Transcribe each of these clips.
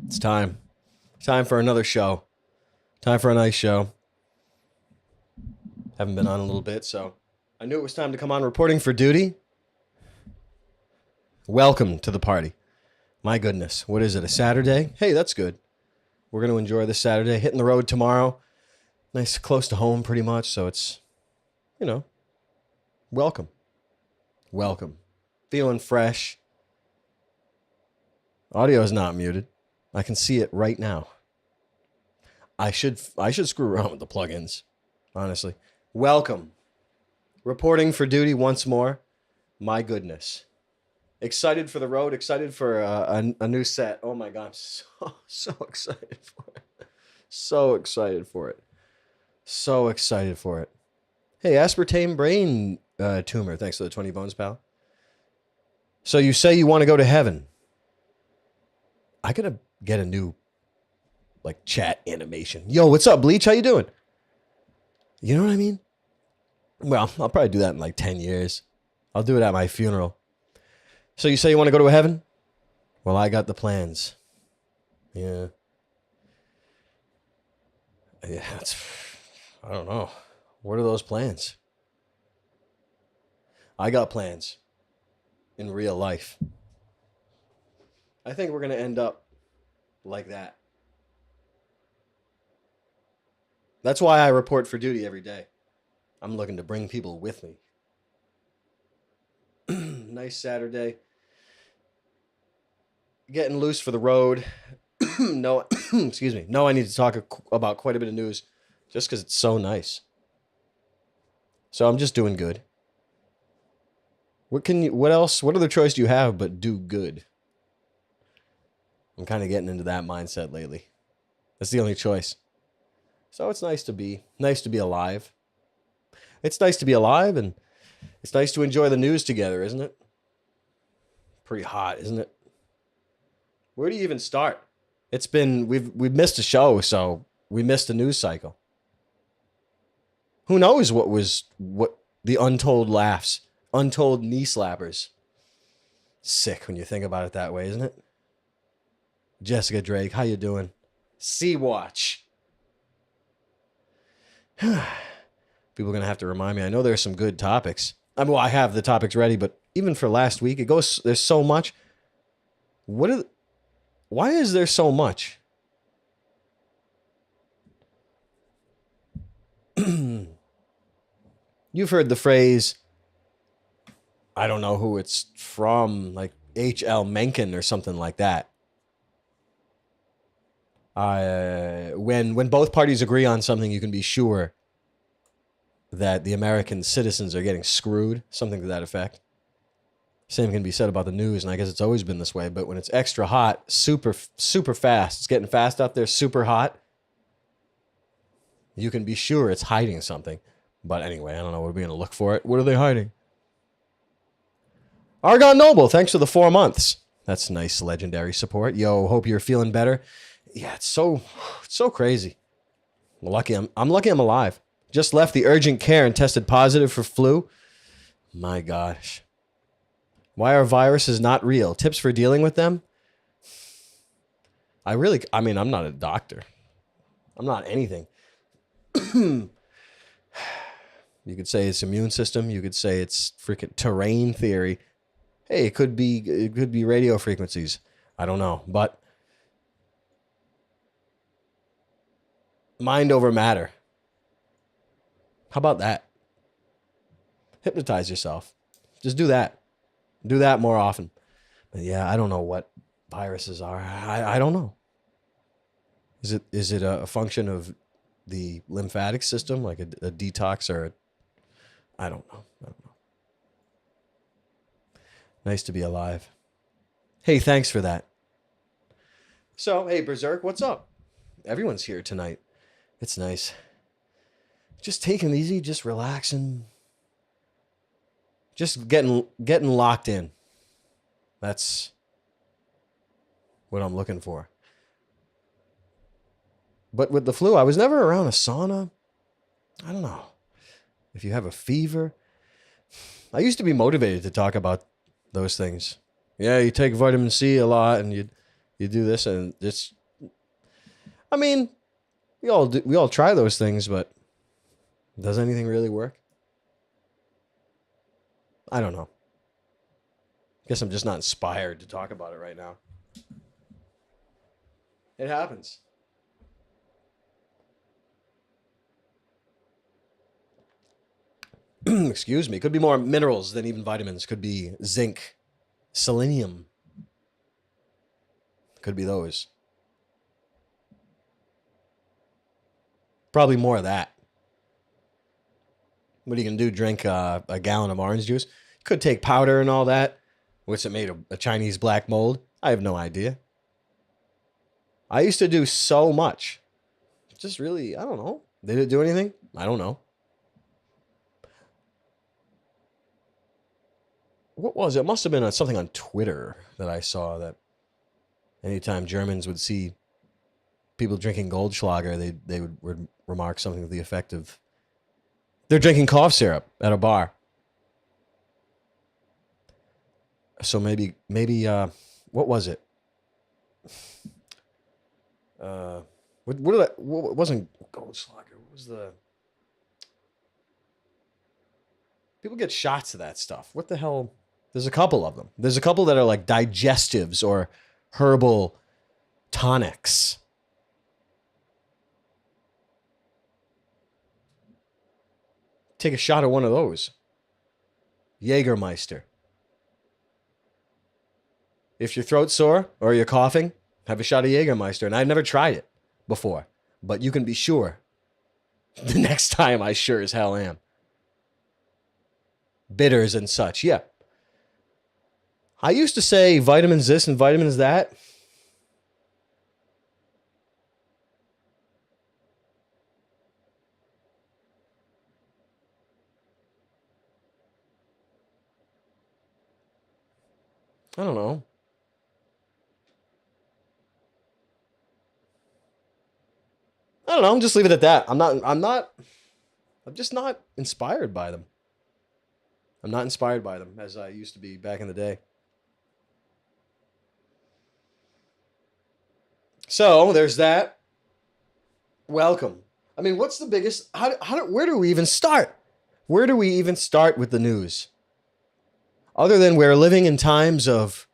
It's time. Time for another show. Time for a nice show. Haven't been on a little bit, so I knew it was time to come on reporting for duty. Welcome to the party. My goodness. What is it, a Saturday? Hey, that's good. We're going to enjoy this Saturday. Hitting the road tomorrow. Nice, close to home pretty much, so it's, welcome. Welcome. Feeling fresh. Audio is not muted. I can see it right now. I should screw around with the plugins, honestly. Welcome. Reporting for duty once more. My goodness. Excited for the road. Excited for a new set. Oh my God. I'm so excited for it. So excited for it. So excited for it. Hey, aspartame brain tumor. Thanks for the 20 bones, pal. So you say you want to go to heaven. I gotta get a new chat animation. Yo, what's up, Bleach? How you doing? You know what I mean? Well, I'll probably do that in 10 years. I'll do it at my funeral. So you say you want to go to heaven? Well, I got the plans. Yeah. Yeah, I don't know. What are those plans? I got plans in real life. I think we're going to end up like that. That's why I report for duty every day. I'm looking to bring people with me. Nice Saturday. Getting loose for the road. No, excuse me. No, I need to talk about quite a bit of news just because it's so nice. So I'm just doing good. What else? What other choice do you have but do good? I'm kind of getting into that mindset lately. That's the only choice. So it's nice to be alive. It's nice to be alive, and it's nice to enjoy the news together, isn't it? Pretty hot, isn't it? Where do you even start? It's been we've missed a show, so we missed a news cycle. Who knows what the untold laughs, untold knee slappers. Sick when you think about it that way, isn't it? Jessica Drake, how you doing? Sea-Watch. People are going to have to remind me. I know there's some good topics. I have the topics ready, but even for last week, there's so much. Why is there so much? You've heard the phrase, I don't know who it's from, H.L. Mencken or something like that. When both parties agree on something, you can be sure that the American citizens are getting screwed, something to that effect. Same can be said about the news, and I guess it's always been this way, but when it's extra hot, super, super fast, it's getting fast out there, super hot, you can be sure it's hiding something. But anyway, I don't know. We're going to look for it. What are they hiding? Argon Noble, thanks for the 4 months. That's nice legendary support. Yo, hope you're feeling better. Yeah, it's so crazy. I'm lucky I'm alive. Just left the urgent care and tested positive for flu. My gosh. Why are viruses not real? Tips for dealing with them? I'm not a doctor. I'm not anything. You could say it's immune system. You could say it's freaking terrain theory. Hey, it could be radio frequencies. I don't know, but mind over matter. How about that? Hypnotize yourself. Just do that. Do that more often. But yeah, I don't know what viruses are. I don't know. Is it a function of the lymphatic system, like a detox, or I don't know. Nice to be alive. Hey, thanks for that. So, hey, Berserk, what's up? Everyone's here tonight. It's nice. Just taking it easy, just relaxing. Just getting locked in. That's what I'm looking for. But with the flu, I was never around a sauna. I don't know. If you have a fever. I used to be motivated to talk about those things. Yeah, you take vitamin C a lot and you You do this and this. I mean, we all try those things, but does anything really work? I don't know. Guess I'm just not inspired to talk about it right now. It happens. Excuse me. Could be more minerals than even vitamins. Could be zinc, selenium. Could be those. Probably more of that. What are you going to do? Drink a gallon of orange juice? You could take powder and all that. What's it made of? A Chinese black mold? I have no idea. I used to do so much. Just really, I don't know. Did it do anything? I don't know. What was it? It must have been something on Twitter that I saw that anytime Germans would see people drinking Goldschlager, they would remark something to the effect of, they're drinking cough syrup at a bar. So maybe, what was it? What wasn't Goldschlager? What was the? People get shots of that stuff. What the hell? There's a couple of them. There's a couple that are like digestives or herbal tonics. Take a shot of one of those. Jägermeister. If your throat's sore or you're coughing, have a shot of Jägermeister. And I've never tried it before, but you can be sure the next time I sure as hell am. Bitters and such, yeah. I used to say vitamins this and vitamins that. I don't know. I don't know. Just leave it at that. I'm just not inspired by them. I'm not inspired by them as I used to be back in the day. So there's that. Welcome. I mean, what's the biggest? Where do we even start? Where do we even start with the news? Other than we're living in times of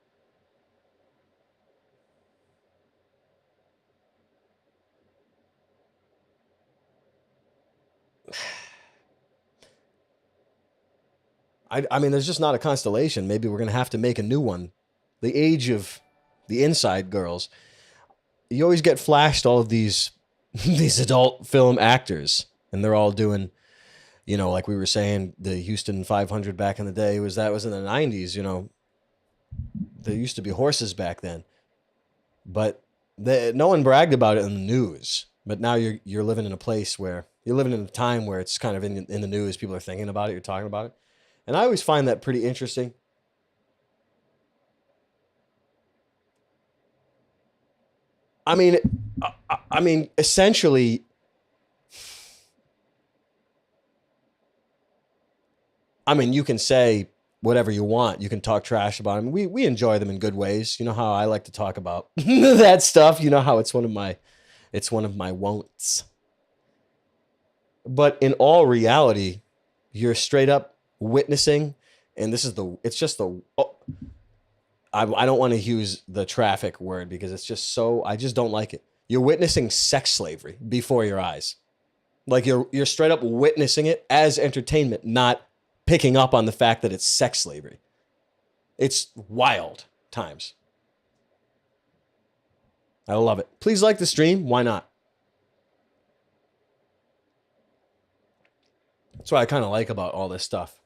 I mean, there's just not a constellation. Maybe we're going to have to make a new one. The age of the Inside Girls. You always get flashed all of these these adult film actors, and they're all doing, like we were saying, the Houston 500 back in the day was in the 90s. There used to be horses back then, but no one bragged about it in the news. But now you're living in a place where you're living in a time where it's kind of in the news. People are thinking about it. You're talking about it. And I always find that pretty interesting. I mean, essentially, you can say whatever you want. You can talk trash about them. We enjoy them in good ways. You know how I like to talk about that stuff. You know how it's one of my won'ts. But in all reality, you're straight up witnessing, and I don't want to use the traffic word because it's just so, I just don't like it. You're witnessing sex slavery before your eyes. Like you're straight up witnessing it as entertainment, not picking up on the fact that it's sex slavery. It's wild times. I love it. Please like the stream. Why not? That's what I kind of like about all this stuff.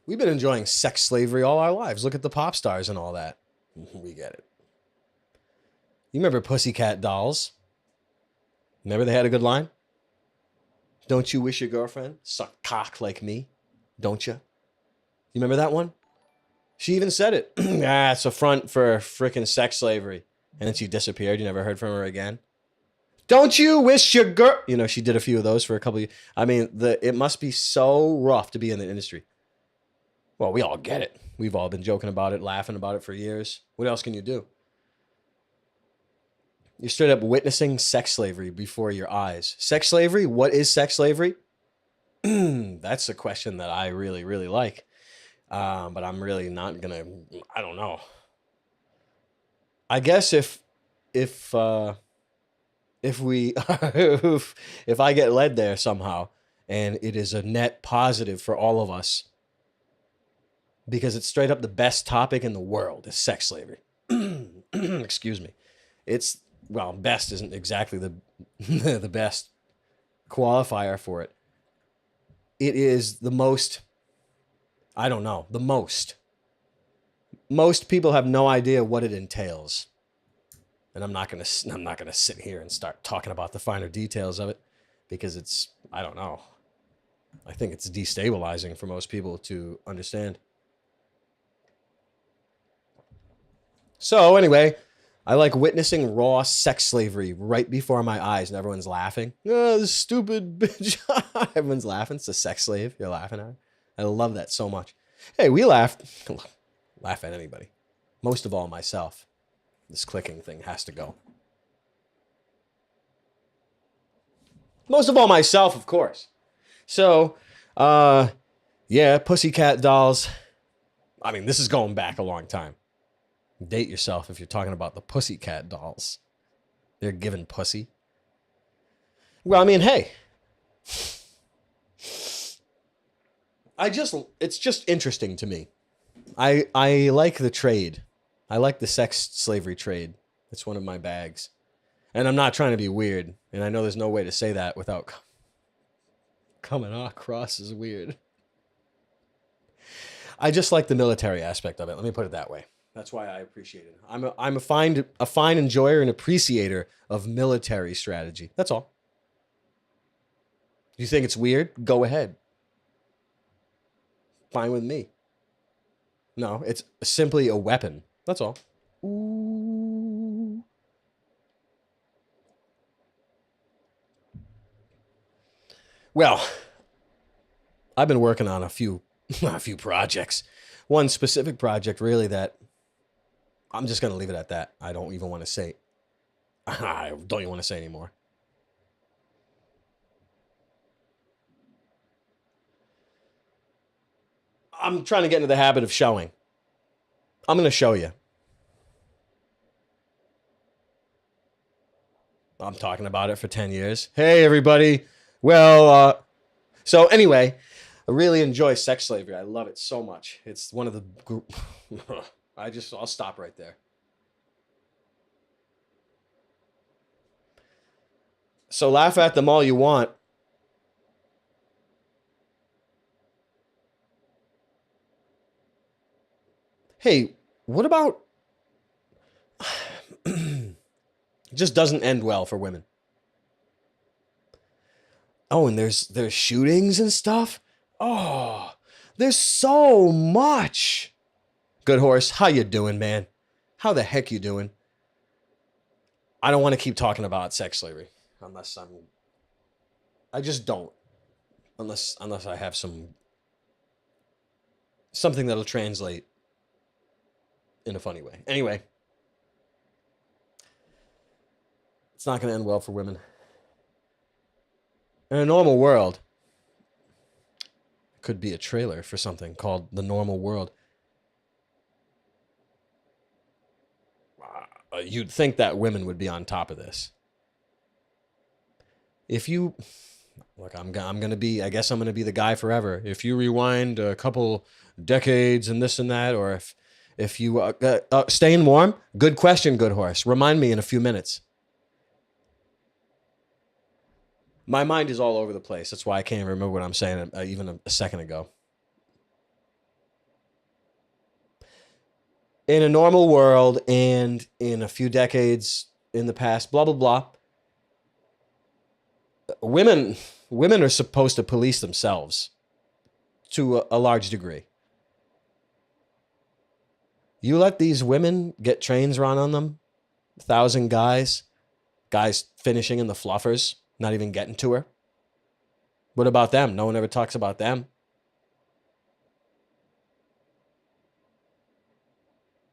We've been enjoying sex slavery all our lives. Look at the pop stars and all that. We get it. You remember Pussycat Dolls? Remember they had a good line? Don't you wish your girlfriend sucked cock like me? Don't you? You remember that one? She even said it. It's a front for frickin' sex slavery. And then she disappeared. You never heard from her again. Don't you wish your girl... she did a few of those for a couple of years. I mean, it must be so rough to be in the industry. Well, we all get it. We've all been joking about it, laughing about it for years. What else can you do? You're straight up witnessing sex slavery before your eyes. Sex slavery? What is sex slavery? That's a question that I really, really like. But I'm really not gonna. I don't know. I guess if we if I get led there somehow, and it is a net positive for all of us, because it's straight up the best topic in the world is sex slavery. Excuse me. It's, well, best isn't exactly the the best qualifier for it. It is the most, I don't know, the most. Most people have no idea what it entails. And I'm not going to sit here and start talking about the finer details of it, because it's, I don't know. I think it's destabilizing for most people to understand. So anyway, I like witnessing raw sex slavery right before my eyes, and everyone's laughing. Oh, this stupid bitch. Everyone's laughing. It's a sex slave you're laughing at. I love that so much. Hey, we laugh. Laugh at anybody. Most of all, myself. This clicking thing has to go. Most of all, myself, of course. So, yeah, pussycat dolls. I mean, this is going back a long time. Date yourself if you're talking about the pussycat dolls. They're giving pussy. Well, I mean, hey. It's just interesting to me. I like the trade. I like the sex slavery trade. It's one of my bags. And I'm not trying to be weird. And I know there's no way to say that without coming across as weird. I just like the military aspect of it. Let me put it that way. That's why I appreciate it. I'm a fine enjoyer and appreciator of military strategy. That's all. You think it's weird? Go ahead. Fine with me. No, it's simply a weapon. That's all. Ooh. Well, I've been working on a few projects. One specific project, really, that I'm just going to leave it at that. I don't even want to say. I don't even want to say anymore. I'm trying to get into the habit of showing. I'm going to show you. I'm talking about it for 10 years. Hey, everybody. Well, so anyway, I really enjoy sex slavery. I love it so much. It's one of the group. I'll stop right there. So laugh at them all you want. Hey, what about... It just doesn't end well for women. Oh, and there's shootings and stuff. Oh, there's so much. Good horse, how you doing, man? How the heck you doing? I don't want to keep talking about sex slavery unless I just don't. Unless I have something that'll translate in a funny way. Anyway, it's not going to end well for women. In a normal world, it could be a trailer for something called The Normal World. You'd think that women would be on top of this. If you look, I guess I'm gonna be the guy forever. If you rewind a couple decades and this and that, or if you staying warm, good question, good horse. Remind me in a few minutes. My mind is all over the place. That's why I can't remember what I'm saying even a second ago. In a normal world and in a few decades in the past, blah, blah, blah, women are supposed to police themselves to a large degree. You let these women get trains run on them, 1,000 guys finishing in the fluffers, not even getting to her. What about them? No one ever talks about them.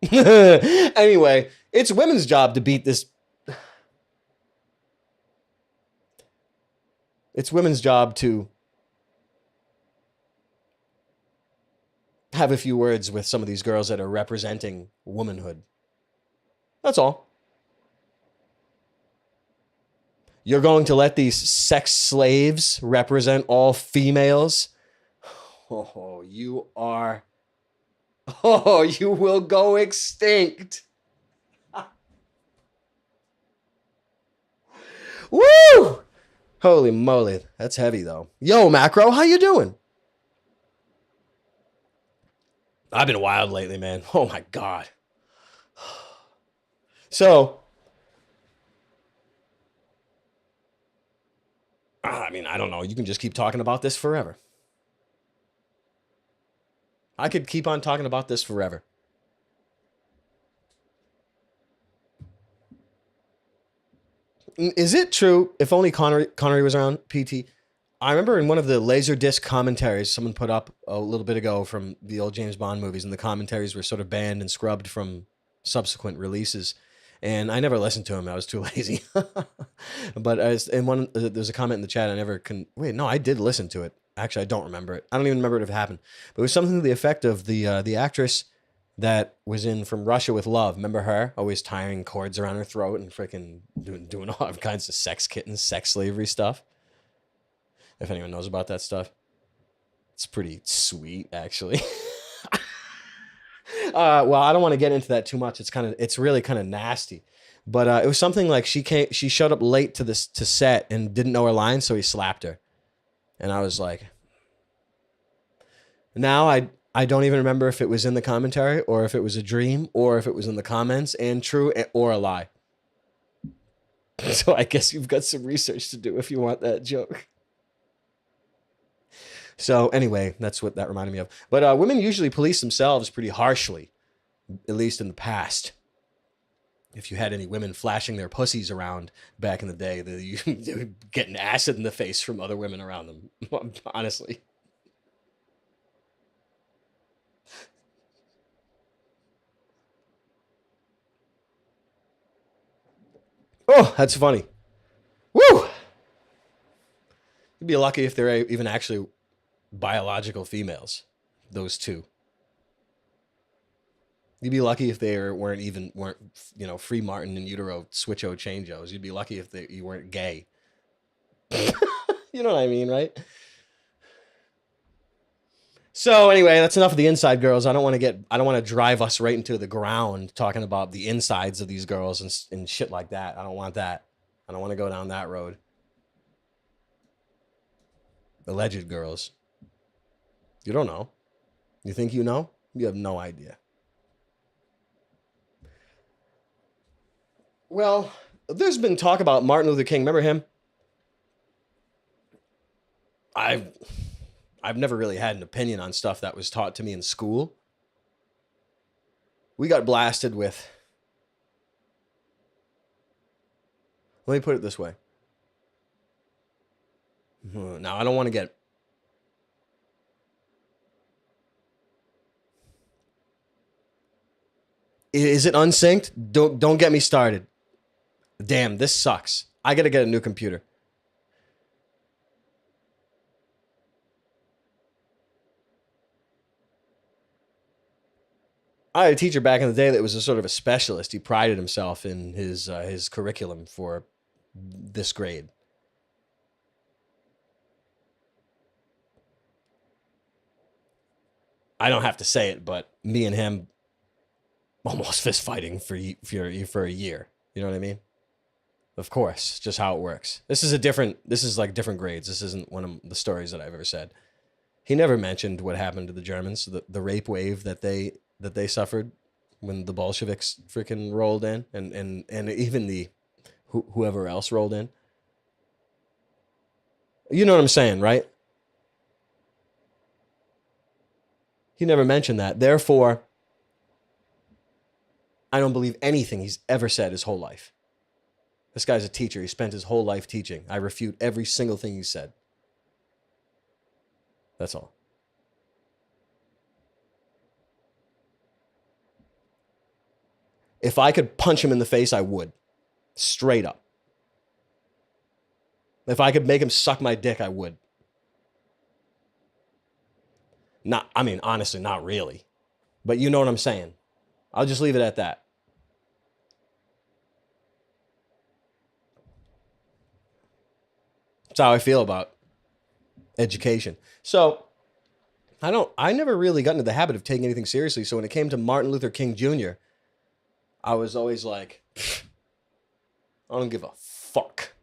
Anyway, it's women's job to beat this. It's women's job to have a few words with some of these girls that are representing womanhood. That's all. You're going to let these sex slaves represent all females? Oh, you are. Oh, you will go extinct. Woo! Holy moly. That's heavy, though. Yo, Macro, how you doing? I've been wild lately, man. Oh, my God. So, I mean, I don't know. You can just keep talking about this forever. I could keep on talking about this forever. Is it true? If only Connery was around, PT. I remember in one of the Laserdisc commentaries someone put up a little bit ago from the old James Bond movies, and the commentaries were sort of banned and scrubbed from subsequent releases. And I never listened to them. I was too lazy. But there's a comment in the chat. I never can. Wait, no, I did listen to it. Actually, I don't remember it. I don't even remember it happened. But it was something to the effect of the actress that was in From Russia with Love. Remember her? Always tying cords around her throat and freaking doing all kinds of sex kittens, sex slavery stuff. If anyone knows about that stuff, it's pretty sweet, actually. Well, I don't want to get into that too much. It's really kind of nasty. But it was something like she showed up late to set and didn't know her lines, so he slapped her. And I was like, now I don't even remember if it was in the commentary or if it was a dream or if it was in the comments and true or a lie. So I guess you've got some research to do if you want that joke. So anyway, that's what that reminded me of. But women usually police themselves pretty harshly, at least in the past. If you had any women flashing their pussies around back in the day, they were getting acid in the face from other women around them, honestly. Oh, that's funny. Woo! You'd be lucky if they're even actually biological females, those two. You'd be lucky if they weren't free Martin in utero switcho changos. You'd be lucky if you weren't gay. You know what I mean, right? So anyway, that's enough of the inside girls. I don't want to drive us right into the ground talking about the insides of these girls and shit like that. I don't want that. I don't want to go down that road. Alleged girls. You don't know. You think you know? You have no idea. Well, there's been talk about Martin Luther King. Remember him? I've never really had an opinion on stuff that was taught to me in school. We got blasted with. Let me put it this way. Now, I don't want to get. Is it unsynced? Don't get me started. Damn, this sucks. I got to get a new computer. I had a teacher back in the day that was a sort of a specialist. He prided himself in his curriculum for this grade. I don't have to say it, but me and him almost fist fighting for a year. You know what I mean? Of course, just how it works. This is like different grades. This isn't one of the stories that I've ever said. He never mentioned what happened to the Germans, the rape wave that they suffered when the Bolsheviks freaking rolled in, and even the whoever else rolled in. You know what I'm saying, right? He never mentioned that. Therefore, I don't believe anything he's ever said his whole life. This guy's a teacher. He spent his whole life teaching. I refute every single thing he said. That's all. If I could punch him in the face, I would. Straight up. If I could make him suck my dick, I would. Not, I mean, honestly, not really. But you know what I'm saying. I'll just leave it at that. That's how I feel about education. So I never really got into the habit of taking anything seriously. So when it came to Martin Luther King Jr., I was always like, I don't give a fuck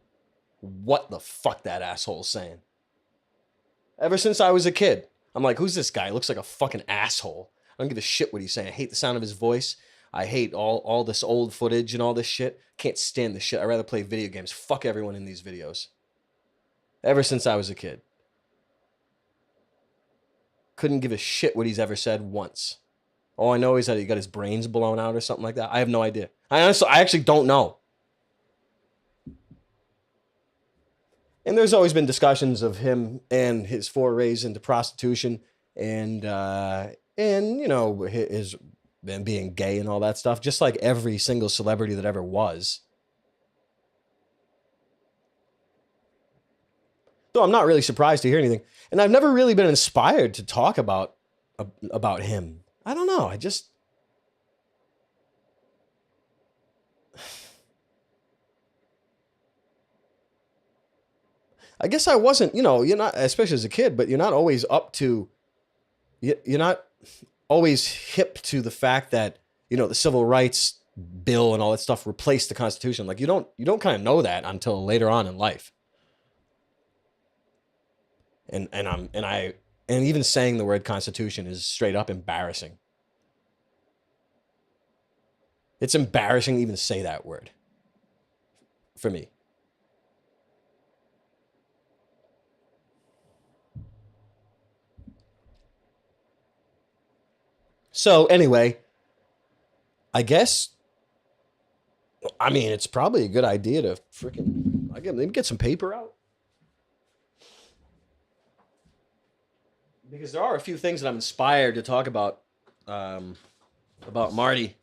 what the fuck that asshole's saying. Ever since I was a kid, I'm like, who's this guy? He looks like a fucking asshole. I don't give a shit what he's saying. I hate the sound of his voice. I hate all this old footage and all this shit. Can't stand this shit. I'd rather play video games. Fuck everyone in these videos. Ever since I was a kid. Couldn't give a shit what he's ever said once. All I know is that he got his brains blown out or something like that. I have no idea. I actually don't know. And there's always been discussions of him and his forays into prostitution and you know, his and being gay and all that stuff, just like every single celebrity that ever was. So I'm not really surprised to hear anything. And I've never really been inspired to talk about him. I don't know. I guess I wasn't, you know, you're not, especially as a kid, but you're not always you're not always hip to the fact that, you know, the civil rights bill and all that stuff replaced the Constitution. Like you don't kind of know that until later on in life. And even saying the word Constitution is straight up embarrassing. It's embarrassing to even say that word for me. So anyway, I guess, I mean, it's probably a good idea to maybe get some paper out. Because there are a few things that I'm inspired to talk about Marty.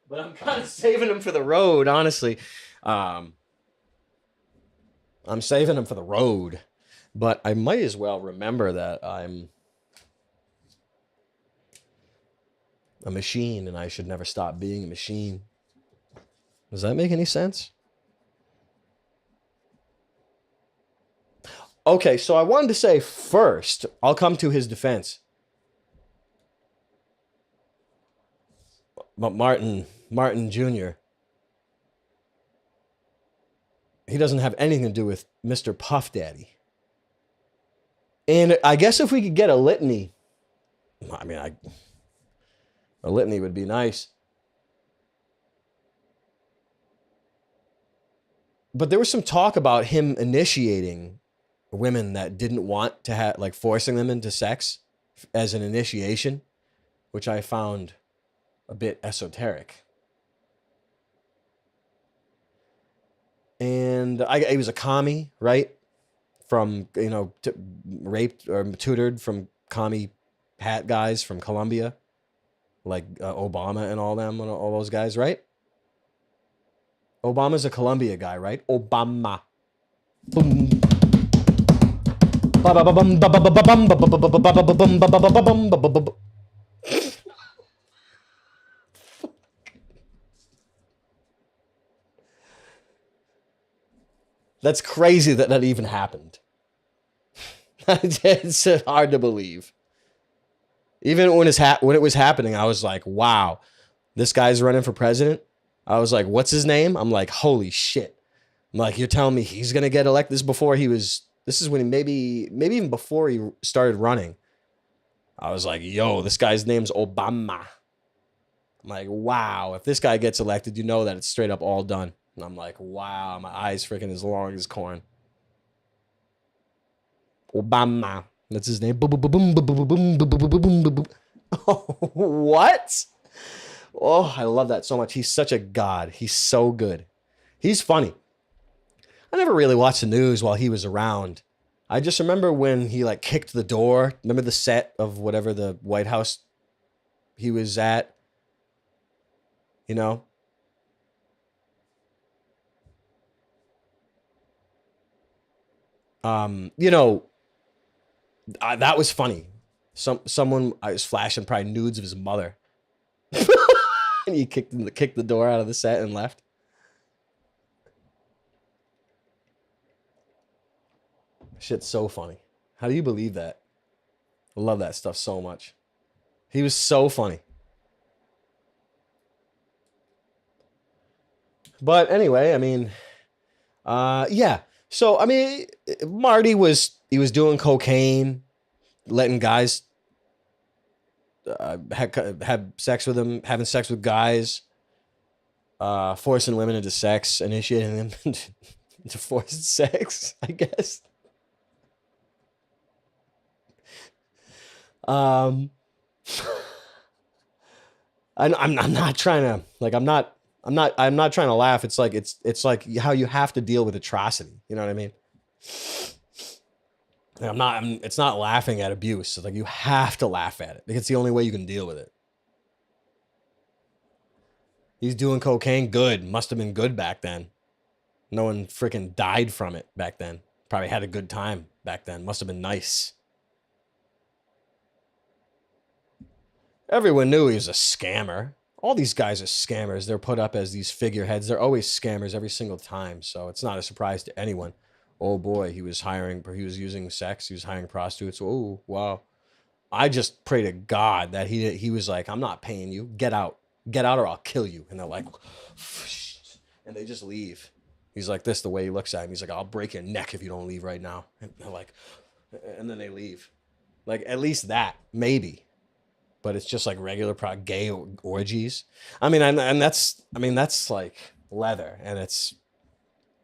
But I'm kind of saving them for the road, honestly. I'm saving them for the road. But I might as well remember that I'm a machine and I should never stop being a machine. Does that make any sense? Okay, so I wanted to say first, I'll come to his defense. But Martin Jr., he doesn't have anything to do with Mr. Puff Daddy. And I guess if we could get a litany, I mean, a litany would be nice. But there was some talk about him initiating women that didn't want to have, like forcing them into sex as an initiation, which I found a bit esoteric. And he was a commie, right? From, you know, raped or tutored from commie hat guys from Colombia, like Obama and all them and all those guys, right? Obama's a Colombia guy, right? Obama. Boom. That's crazy that even happened. It's hard to believe. Even when it was happening, I was like, wow, this guy's running for president. I was like, what's his name? I'm like, holy shit. I'm like, you're telling me he's going to get elected? This is when maybe even before he started running. I was like, yo, this guy's name's Obama. I'm like, wow, if this guy gets elected, you know that it's straight up all done. And I'm like, wow, my eyes freaking as long as corn. Obama. That's his name. What? Oh, I love that so much. He's such a god. He's so good. He's funny. I never really watched the news while he was around. I just remember when he like kicked the door. Remember the set of whatever the White House he was at? You know? You know, that was funny. Someone I was flashing probably nudes of his mother, and he kicked the door out of the set and left. Shit's so funny. How do you believe that? I love that stuff so much. He was so funny. But anyway, I mean, yeah. So I mean, Marty was doing cocaine, letting guys have sex with him, having sex with guys, forcing women into sex, initiating them into forced sex, I guess. I'm not trying to like I'm not trying to laugh. It's like like how you have to deal with atrocity. You know what I mean? It's not laughing at abuse. It's like you have to laugh at it because it's the only way you can deal with it. He's doing cocaine. Good. Must have been good back then. No one freaking died from it back then. Probably had a good time back then. Must have been nice. Everyone knew he was a scammer. All these guys are scammers. They're put up as these figureheads. They're always scammers every single time. So it's not a surprise to anyone. Oh boy, he was using sex. He was hiring prostitutes. Oh, wow. I just pray to God that he was like, I'm not paying you. Get out or I'll kill you. And they're like, and they just leave. He's like this, the way he looks at him. He's like, I'll break your neck if you don't leave right now. And they're like, and then they leave. Like, at least that, maybe. But it's just like regular gay orgies. I mean, and that's like leather and it's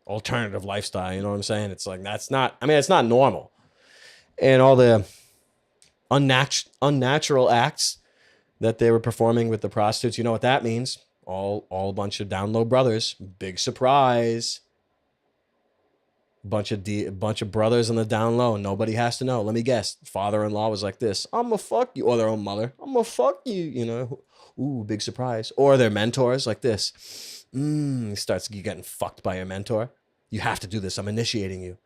alternative lifestyle. You know what I'm saying? It's like, it's not normal. And all the unnatural acts that they were performing with the prostitutes, you know what that means? All a bunch of down low brothers. Big surprise. Bunch of brothers on the down low. Nobody has to know. Let me guess. Father-in-law was like this. I'm gonna fuck you. Or their own mother. I'm gonna fuck you. You know. Ooh, big surprise. Or their mentors like this. Starts getting fucked by your mentor. You have to do this. I'm initiating you.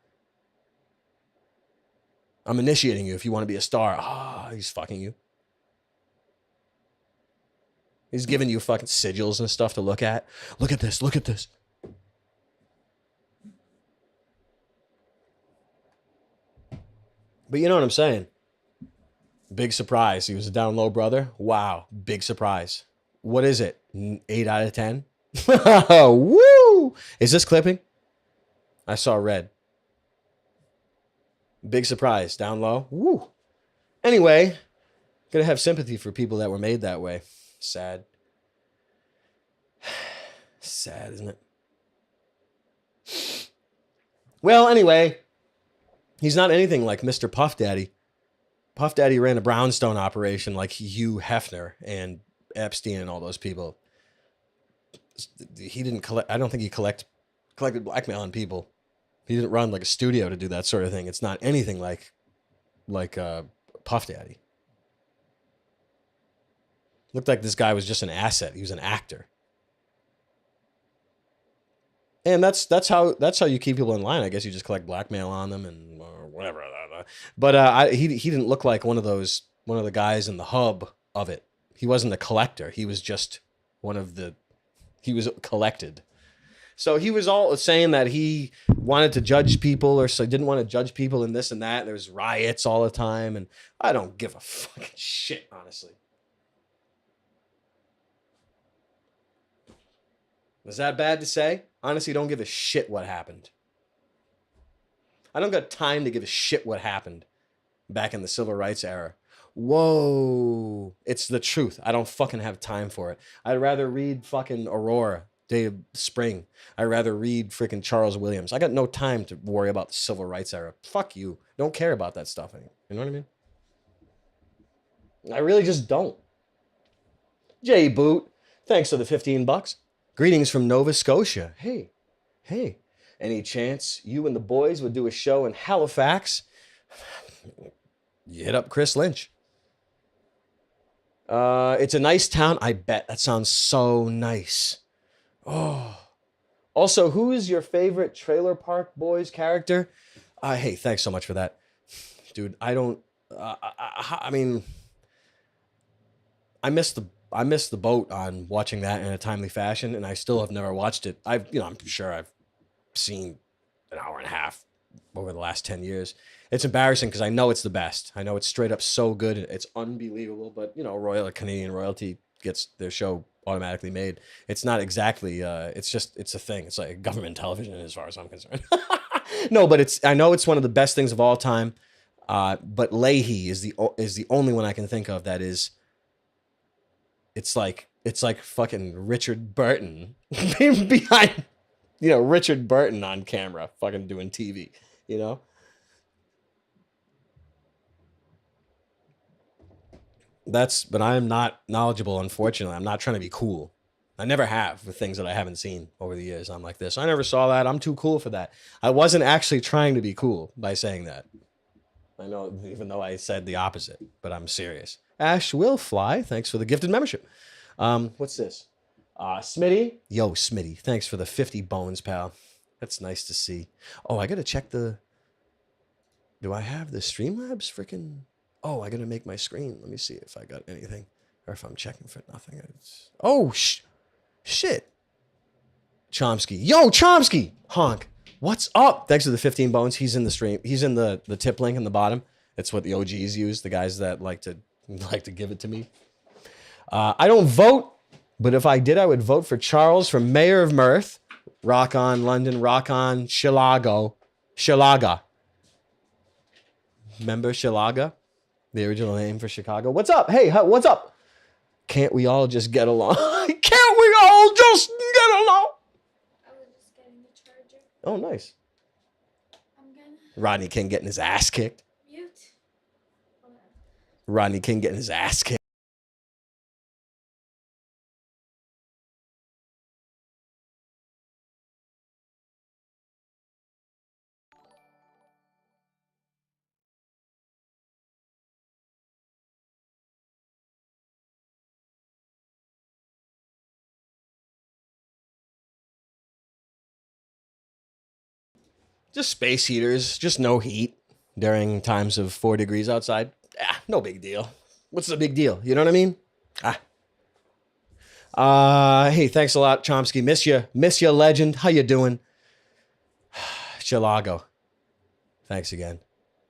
I'm initiating you if you want to be a star. He's fucking you. He's giving you fucking sigils and stuff to look at. Look at this. Look at this. But you know what I'm saying? Big surprise. He was a down low brother. Wow. Big surprise. What is it? 8 out of 10? Woo! Is this clipping? I saw red. Big surprise. Down low. Woo. Anyway, gotta have sympathy for people that were made that way. Sad. Sad, isn't it? Well, anyway, he's not anything like Mr. Puff Daddy. Puff Daddy ran a brownstone operation like Hugh Hefner and Epstein and all those people. He didn't collect. I don't think he collected blackmail on people. He didn't run like a studio to do that sort of thing. It's not anything like Puff Daddy. Looked like this guy was just an asset. He was an actor. And that's how you keep people in line. I guess you just collect blackmail on them and whatever. But he didn't look like one of the guys in the hub of it. He wasn't a collector. He was just he was collected. So he was all saying that he wanted to judge people or so didn't want to judge people and this and that. There's riots all the time. And I don't give a fucking shit, honestly. Was that bad to say? Honestly, don't give a shit what happened. I don't got time to give a shit what happened back in the civil rights era. Whoa. It's the truth. I don't fucking have time for it. I'd rather read fucking Aurora, Day of Spring. I'd rather read freaking Charles Williams. I got no time to worry about the civil rights era. Fuck you. Don't care about that stuff anymore. You know what I mean? I really just don't. Jay Boot, thanks for the $15. Greetings from Nova Scotia. Hey. Any chance you and the boys would do a show in Halifax? You hit up Chris Lynch. It's a nice town. I bet. That sounds so nice. Oh. Also, who is your favorite Trailer Park Boys character? Hey, thanks so much for that, dude. I don't. I mean, I missed the boat on watching that in a timely fashion, and I still have never watched it. I'm sure I've seen an hour and a half over the last 10 years. It's embarrassing because I know it's the best. I know it's straight up so good. It's unbelievable, but Canadian royalty gets their show automatically made. It's not exactly, it's a thing. It's like government television as far as I'm concerned. No, but I know it's one of the best things of all time. But Leahy is the only one I can think of that is, it's like fucking Richard Burton behind, Richard Burton on camera, fucking doing TV, you know? But I am not knowledgeable, unfortunately. I'm not trying to be cool. I never have with things that I haven't seen over the years. I'm like this. I never saw that. I'm too cool for that. I wasn't actually trying to be cool by saying that. I know, even though I said the opposite, but I'm serious. Ash will fly. Thanks for the gifted membership. What's this? Smitty. Yo, Smitty. Thanks for the 50 bones, pal. That's nice to see. Oh, I gotta check the. Do I have the Streamlabs freaking? Oh, I gotta make my screen. Let me see if I got anything, or if I'm checking for nothing. Shit. Chomsky. Yo, Chomsky. Honk. What's up? Thanks for the 15 bones. He's in the stream. He's in the tip link in the bottom. It's what the OGs use. The guys that like to give it to me. I don't vote, but if I did, I would vote for Charles for mayor of Mirth. Rock on London. Rock on Shilago. Shilaga. Remember Shilaga? The original name for Chicago. What's up? Hey, what's up? Can't we all just get along? Can't we all just get along? I was just getting the charger. Oh, nice. I'm gonna Rodney King getting his ass kicked. mute. Rodney King getting his ass kicked. Just space heaters, just no heat during times of 4 degrees outside. No big deal. What's the big deal? You know what I mean? Hey, thanks a lot, Chomsky. Miss you, legend. How you doing? Chilago. Thanks again.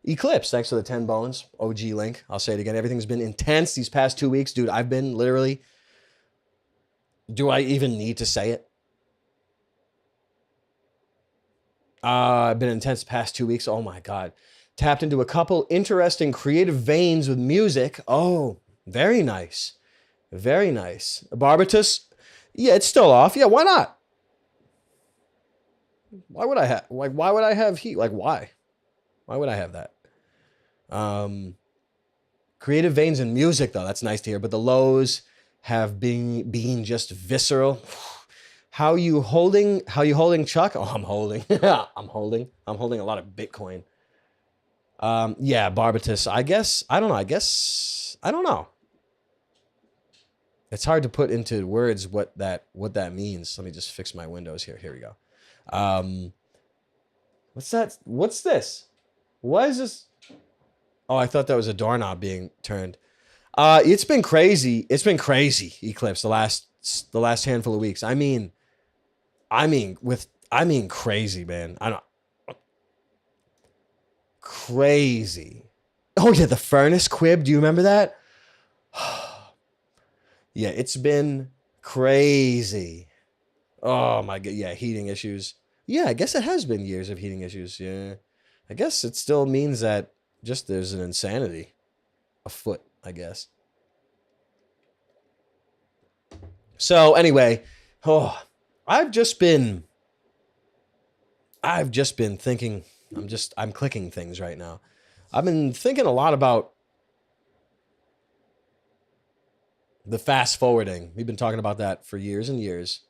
Eclipse, thanks for the 10 bones. OG link. I'll say it again. Everything's been intense these past 2 weeks. Dude, I've been literally... Do I even need to say it? I've been intense the past 2 weeks. Oh my God. Tapped into a couple interesting creative veins with music. Oh, very nice. Very nice. Barbatus. Yeah, it's still off. Yeah, why not? Why would I have heat? Like, why? Why would I have that? Creative veins in music, though. That's nice to hear. But the lows have been just visceral. How you holding, Chuck? Oh, I'm holding. I'm holding a lot of Bitcoin. Yeah, Barbatus. I don't know. It's hard to put into words what that means. Let me just fix my windows here. Here we go. What's that? What's this? What is this? Oh, I thought that was a doorknob being turned. It's been crazy. It's been crazy, Eclipse, the last handful of weeks. I mean crazy, man. Crazy. Oh yeah, the furnace quib. Do you remember that? Yeah, it's been crazy. Oh my God. Yeah, heating issues. Yeah, I guess it has been years of heating issues. Yeah. I guess it still means that just there's an insanity afoot, I guess. So anyway, I've just been thinking, I'm clicking things right now. I've been thinking a lot about the fast forwarding. We've been talking about that for years and years.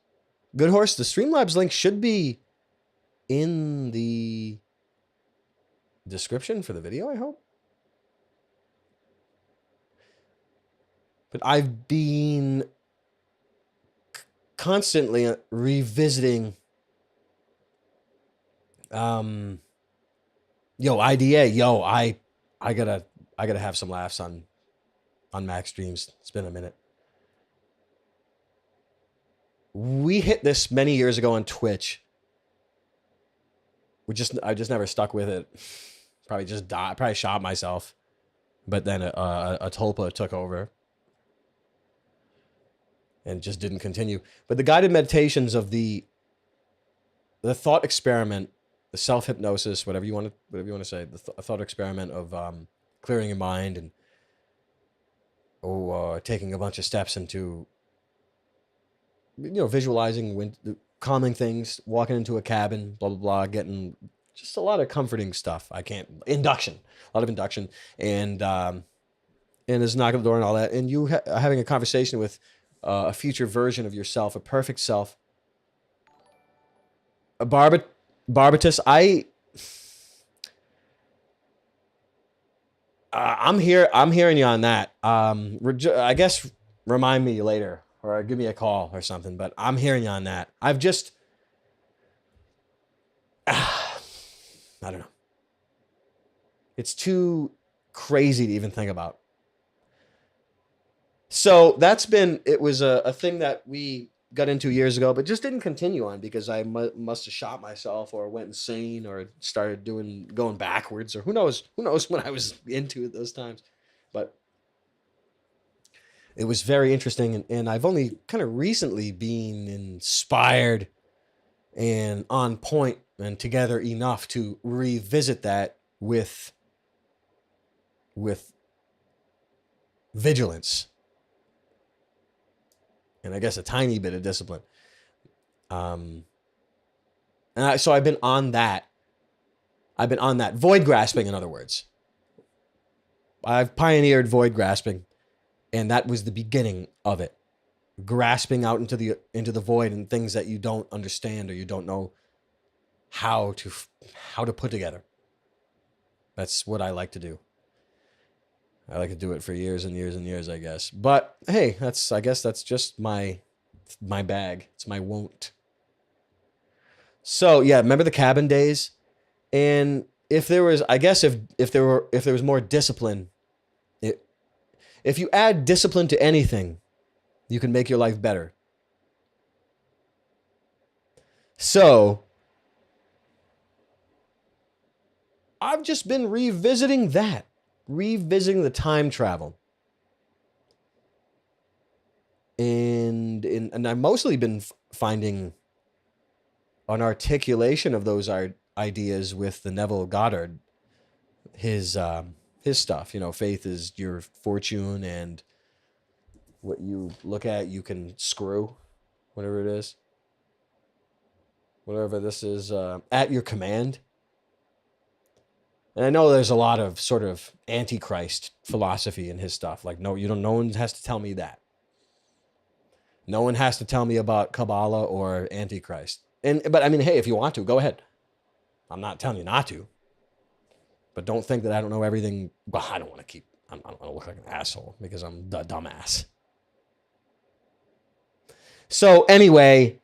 Good Horse, the Streamlabs link should be in the description for the video, I hope. But I've been constantly revisiting Yo, IDA, yo, I gotta have some laughs on Max Dreams. It's been a minute. We hit this many years ago on Twitch. I just never stuck with it. Probably just died. Probably shot myself. But then a tulpa took over and just didn't continue. But the guided meditations of the thought experiment, the self hypnosis, whatever you want to say, the thought experiment of clearing your mind and taking a bunch of steps into visualizing calming things, walking into a cabin, blah blah blah, getting just a lot of comforting stuff. A lot of induction, and there's knock on the door and all that, and you having a conversation with a future version of yourself, a perfect self. A Barbatus, I'm hearing you on that. I guess remind me later or give me a call or something. But I'm hearing you on that. I've just, I don't know. It's too crazy to even think about. So it was a thing that we got into years ago, but just didn't continue on because I must have shot myself or went insane or started going backwards or who knows what I was into at those times. But it was very interesting. And I've only kind of recently been inspired and on point and together enough to revisit that with vigilance. And I guess a tiny bit of discipline. So I've been on that. Void grasping, in other words. I've pioneered void grasping, and that was the beginning of it. Grasping out into the void and things that you don't understand or you don't know how to put together. That's what I like to do. I like to do it for years and years and years, I guess. But hey, I guess that's just my bag. It's my wont. So yeah, remember the cabin days? And if there was, I guess if there was more discipline, if you add discipline to anything, you can make your life better. So I've just been revisiting the time travel. And I've mostly been finding an articulation of those ideas with the Neville Goddard, his stuff. Faith is your fortune, and what you look at, you can screw, whatever it is. Whatever this is, at your command. And I know there's a lot of sort of antichrist philosophy in his stuff. Like, no one has to tell me that. No one has to tell me about Kabbalah or antichrist. But I mean, hey, if you want to, go ahead. I'm not telling you not to. But don't think that I don't know everything. Well, I don't want to look like an asshole because I'm the dumbass. So anyway,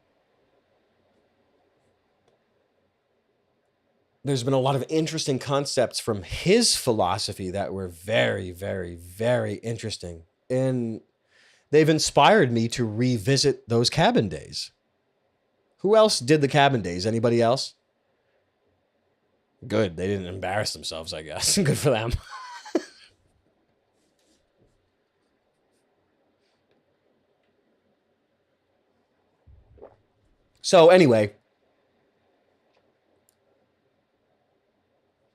there's been a lot of interesting concepts from his philosophy that were very, very, very interesting. And they've inspired me to revisit those cabin days. Who else did the cabin days? Anybody else? Good. They didn't embarrass themselves, I guess. Good for them. So anyway,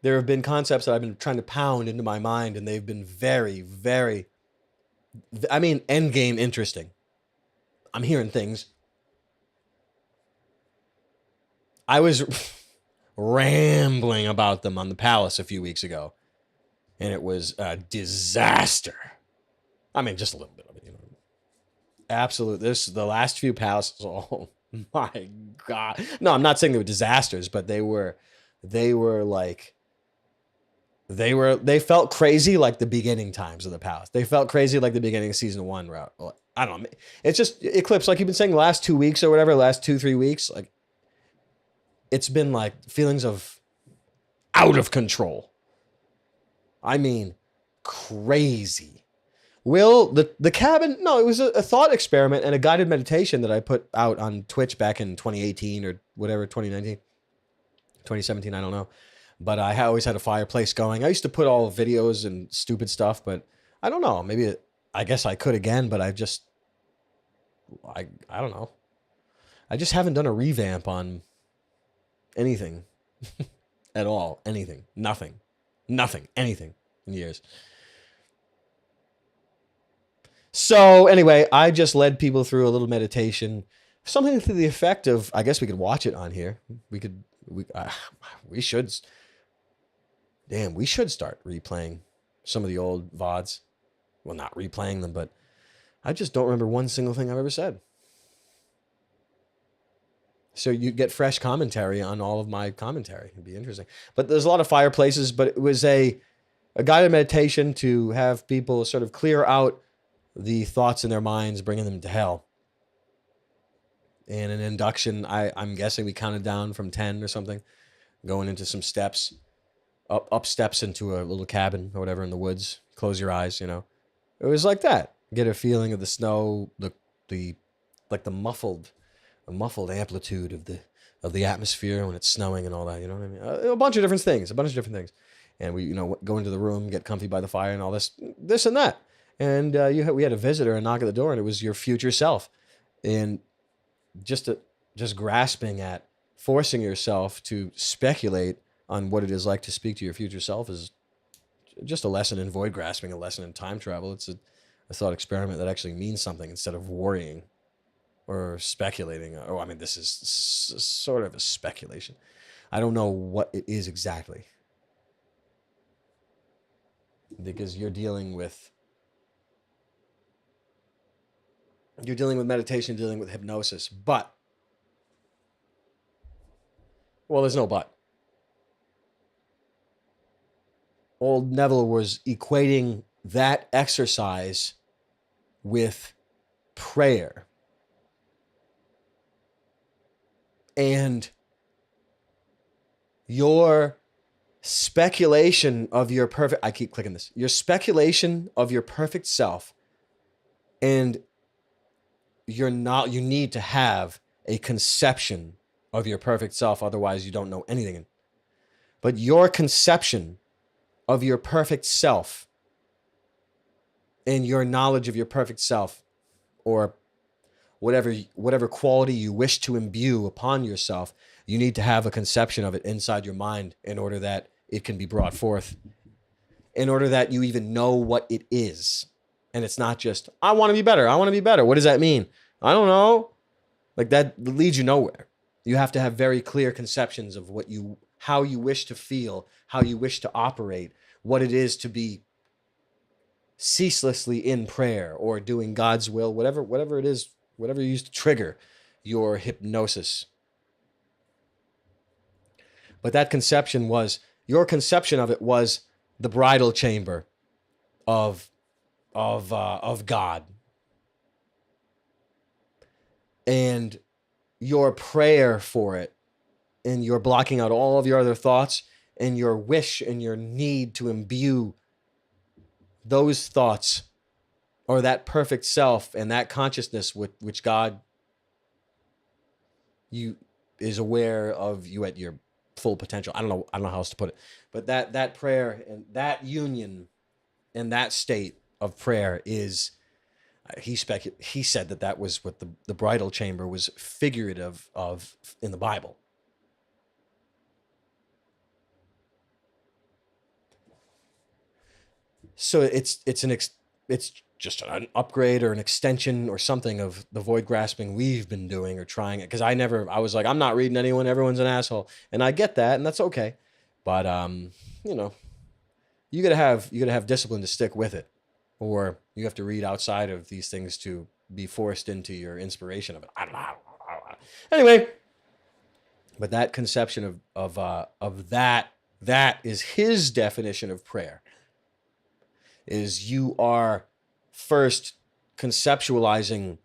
there have been concepts that I've been trying to pound into my mind, and they've been very, very, endgame interesting. I'm hearing things. I was rambling about them on the Palace a few weeks ago, and it was a disaster. Just a little bit of it, Absolute. The last few Palaces, oh my God. No, I'm not saying they were disasters, but they felt crazy like the beginning times of the Palace. They felt crazy like the beginning of season 1 route. I don't know. It's just Eclipse, like you've been saying the last 2 weeks or whatever, last 2-3 weeks, like it's been like feelings of out of control. I mean, crazy. Will the cabin? No, it was a thought experiment and a guided meditation that I put out on Twitch back in 2018 or whatever, 2019, 2017, I don't know. But I always had a fireplace going. I used to put all videos and stupid stuff, but I don't know. Maybe I guess I could again, but I don't know. I just haven't done a revamp on anything at all. Anything. Nothing. Anything in years. So anyway, I just led people through a little meditation, something to the effect of, I guess we could watch it on here. We should start replaying some of the old VODs. Well, not replaying them, but I just don't remember one single thing I've ever said. So you get fresh commentary on all of my commentary. It'd be interesting. But there's a lot of fireplaces, but it was a guided meditation to have people sort of clear out the thoughts in their minds, bringing them to hell. And an induction, I'm guessing we counted down from 10 or something, going into some steps, up steps into a little cabin or whatever in the woods. Close your eyes, you know. It was like that. Get a feeling of the snow, the muffled amplitude of the atmosphere when it's snowing and all that. You know what I mean? A bunch of different things. And we, go into the room, get comfy by the fire, and all this and that. And we had a visitor and knock at the door, and it was your future self, and just grasping at forcing yourself to speculate on what it is like to speak to your future self is just a lesson in void grasping, a lesson in time travel. It's a thought experiment that actually means something instead of worrying or speculating. Oh, I mean, this is sort of a speculation. I don't know what it is exactly, because you're dealing with meditation, dealing with hypnosis, but, well, there's no but. Old Neville was equating that exercise with prayer. And your speculation of your perfect, I keep clicking this, your speculation of your perfect self, and you need to have a conception of your perfect self, otherwise you don't know anything. But your conception of your perfect self and your knowledge of your perfect self, or whatever quality you wish to imbue upon yourself, you need to have a conception of it inside your mind in order that it can be brought forth, in order that you even know what it is. And it's not just, I want to be better. What does that mean? I don't know. Like, that leads you nowhere. You have to have very clear conceptions of how you wish to feel, how you wish to operate, what it is to be ceaselessly in prayer or doing God's will, whatever it is, whatever you use to trigger your hypnosis. But that conception your conception of it was the bridal chamber of God. And your prayer for it, and you're blocking out all of your other thoughts, and your wish and your need to imbue those thoughts or that perfect self and that consciousness with which God is aware of you at your full potential. I don't know how else to put it, but that prayer and that union and that state of prayer is, he said that was what the bridal chamber was figurative of in the Bible. So it's just an upgrade or an extension or something of the void grasping we've been doing or trying it. Because I was like, I'm not reading anyone. Everyone's an asshole, and I get that, and that's okay. But you gotta have discipline to stick with it, or you have to read outside of these things to be forced into your inspiration of it. I don't know. Anyway, but that conception of that is his definition of prayer. Is you are first conceptualizing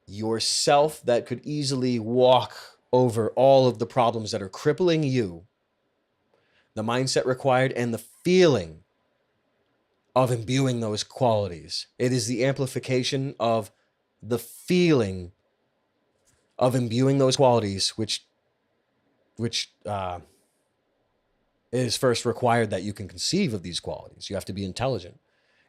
yourself that could easily walk over all of the problems that are crippling you the mindset required, and the feeling of imbuing those qualities. It is the amplification of the feeling of imbuing those qualities, which is first required that you can conceive of these qualities. You have to be intelligent,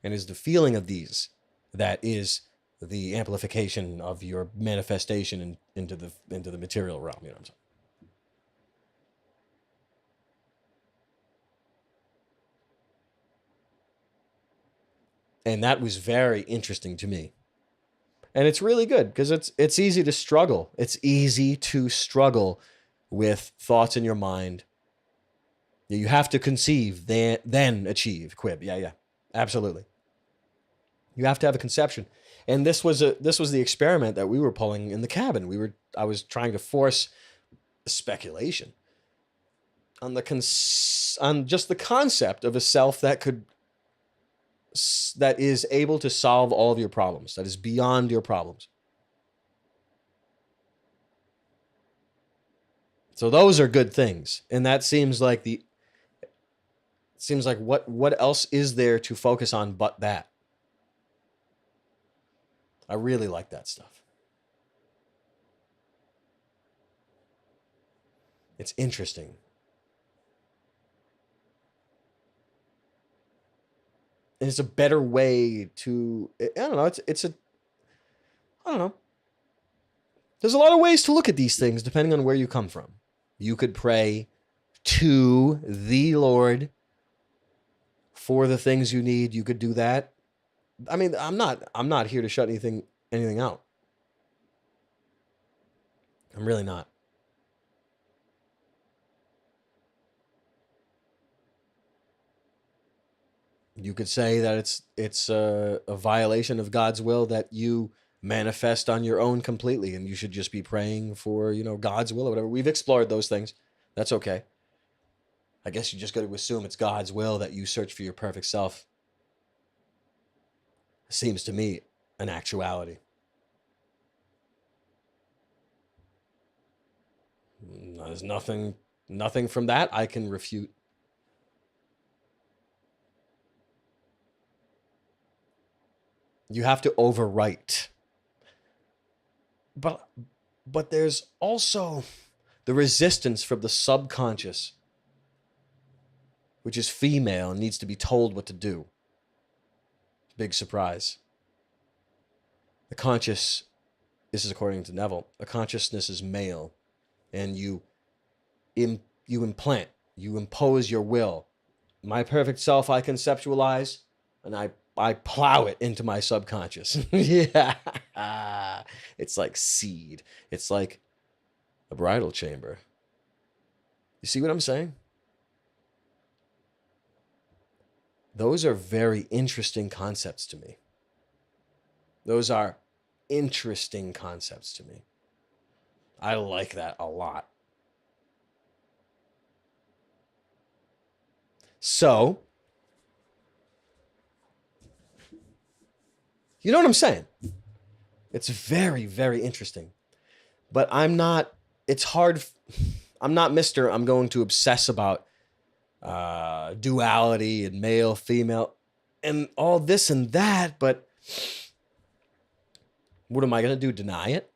and is the feeling of these that is the amplification of your manifestation into the material realm. You know what I'm saying? And that was very interesting to me. And it's really good because it's easy to struggle. It's easy to struggle with thoughts in your mind. You have to conceive, then achieve. Quib. Yeah. Absolutely. You have to have a conception. And this was the experiment that we were pulling in the cabin. I was trying to force speculation on just the concept of a self that is able to solve all of your problems, that is beyond your problems. So those are good things. And that seems like what else is there to focus on but that? I really like that stuff. It's interesting. And it's a better way to, I don't know, I don't know. There's a lot of ways to look at these things depending on where you come from. You could pray to the Lord for the things you need. You could do that. I mean, I'm not here to shut anything out. I'm really not. You could say that it's a violation of God's will that you manifest on your own completely, and you should just be praying for, God's will or whatever. We've explored those things. That's okay. I guess you just got to assume it's God's will that you search for your perfect self. Seems to me an actuality. There's nothing from that I can refute. You have to overwrite. But there's also the resistance from the subconscious, which is female and needs to be told what to do. Big surprise. The conscious, this is according to Neville, the consciousness is male, and you impose your will. My perfect self I conceptualize, and I plow it into my subconscious. Yeah. It's like seed. It's like a bridal chamber. You see what I'm saying? Those are very interesting concepts to me. Those are interesting concepts to me. I like that a lot. So, you know what I'm saying? It's very, very interesting. But it's hard. I'm not Mr. I'm going to obsess about duality and male, female, and all this and that. But what am I going to do? Deny it?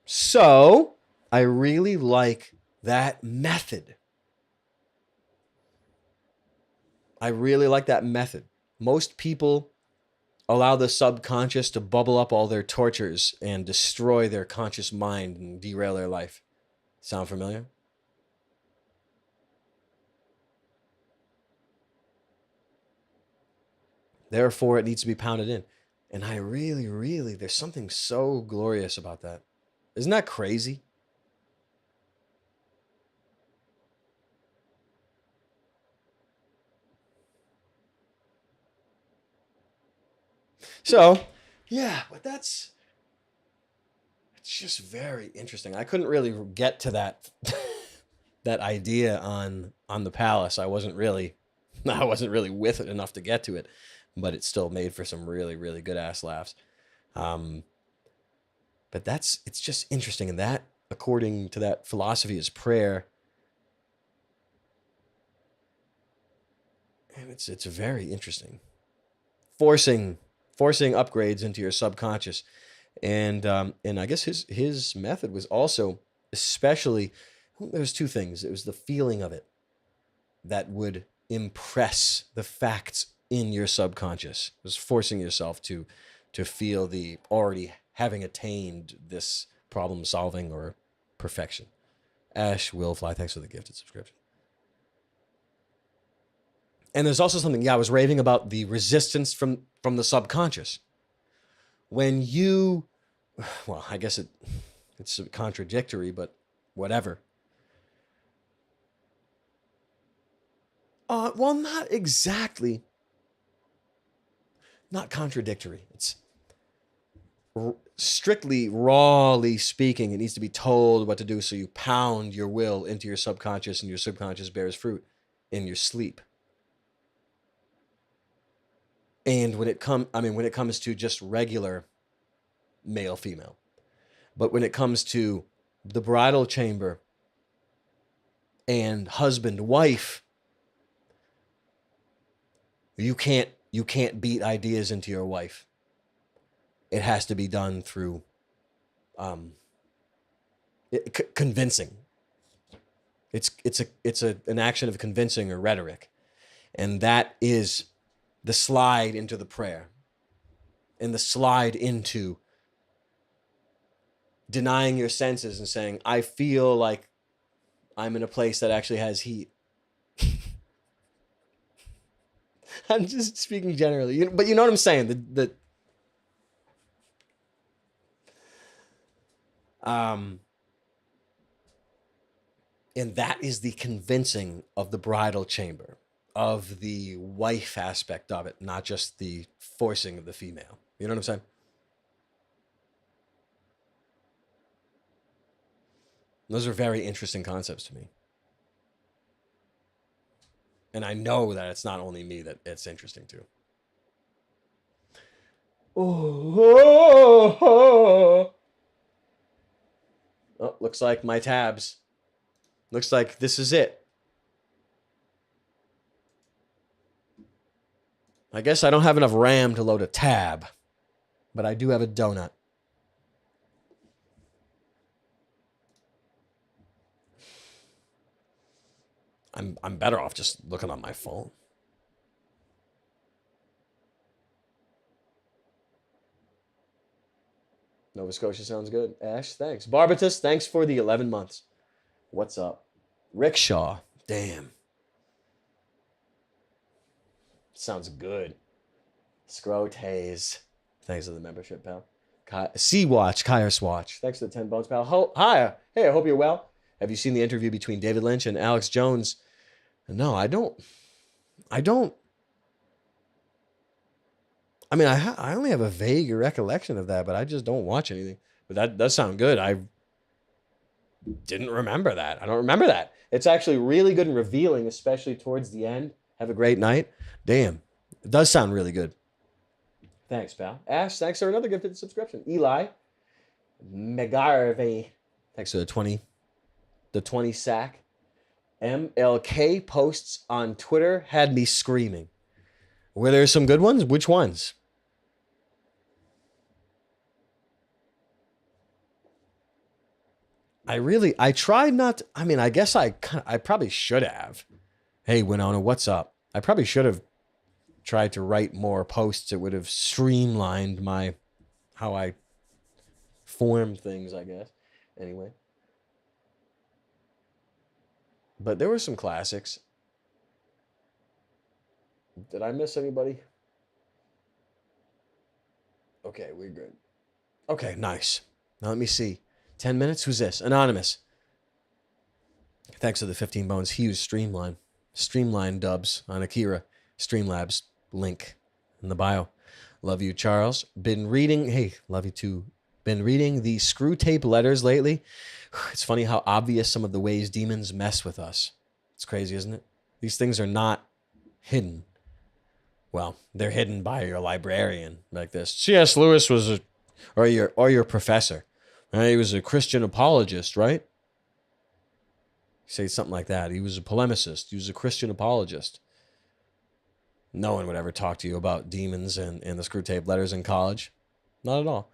So I really like that method. Most people allow the subconscious to bubble up all their tortures and destroy their conscious mind and derail their life. Sound familiar? Therefore, it needs to be pounded in. And I really, there's something so glorious about that. Isn't that crazy? So, yeah, but it's just very interesting. I couldn't really get to that that idea on the palace. I wasn't really with it enough to get to it, but it still made for some really, really good ass laughs. But it's just interesting in that according to that philosophy, is prayer. And it's very interesting. Forcing upgrades into your subconscious. And I guess his method was also especially, there's two things. It was the feeling of it that would impress the facts in your subconscious. It was forcing yourself to feel the already having attained this problem solving or perfection. Ash Willfly, thanks for the gifted subscription. And there's also something, I was raving about the resistance from the subconscious. When you, well, I guess it's contradictory, but whatever. Well, not exactly. Not contradictory. It's strictly, rawly speaking, it needs to be told what to do, so you pound your will into your subconscious, and your subconscious bears fruit in your sleep. And when it comes to just regular male, female, but when it comes to the bridal chamber and husband, wife, you can't beat ideas into your wife. It has to be done through convincing. It's an action of convincing or rhetoric, and that is the slide into the prayer, and the slide into denying your senses and saying, I feel like I'm in a place that actually has heat. I'm just speaking generally, but you know what I'm saying? And that is the convincing of the bridal chamber, of the wife aspect of it, not just the forcing of the female. You know what I'm saying? Those are very interesting concepts to me. And I know that it's not only me that it's interesting to. Oh, looks like my tabs. Looks like this is it. I guess I don't have enough RAM to load a tab, but I do have a donut. I'm better off just looking on my phone. Nova Scotia sounds good. Ash, thanks. Barbatus, thanks for the 11 months. What's up? Rickshaw, damn. Sounds good. Scrote Hayes, thanks for the membership, pal. Sea-Watch, Kairos Watch, thanks for the 10 bones, pal. Hi, hey, I hope you're well. Have you seen the interview between David Lynch and Alex Jones? No, I don't. I mean, I only have a vague recollection of that, but I just don't watch anything. But that does sound good. I didn't remember that. I don't remember that. It's actually really good and revealing, especially towards the end. Have a great night. Damn. It does sound really good. Thanks, pal. Ash, thanks for another gifted subscription. Eli Megarve, thanks for the 20 sack. MLK posts on Twitter had me screaming. Were there some good ones? Which ones? I tried not to, I mean, I guess I probably should have. Hey, Winona, what's up? I probably should have tried to write more posts. It would have streamlined how I form things, I guess. Anyway. But there were some classics. Did I miss anybody? Okay, we're good. Okay, nice. Now let me see. 10 minutes? Who's this? Anonymous. Thanks for the 15 bones. He used Streamline dubs on Akira. Streamlabs. Link in the bio. Love you, Charles. Been reading. Hey, love you too. Been reading the Screw Tape letters lately. It's funny how obvious some of the ways demons mess with us. It's crazy, isn't it? These things are not hidden. Well, they're hidden by your librarian like this. C.S. Lewis was or your professor. He was a Christian apologist, right? Say something like that. He was a polemicist. He was a Christian apologist. No one would ever talk to you about demons and the screw tape letters in college. Not at all.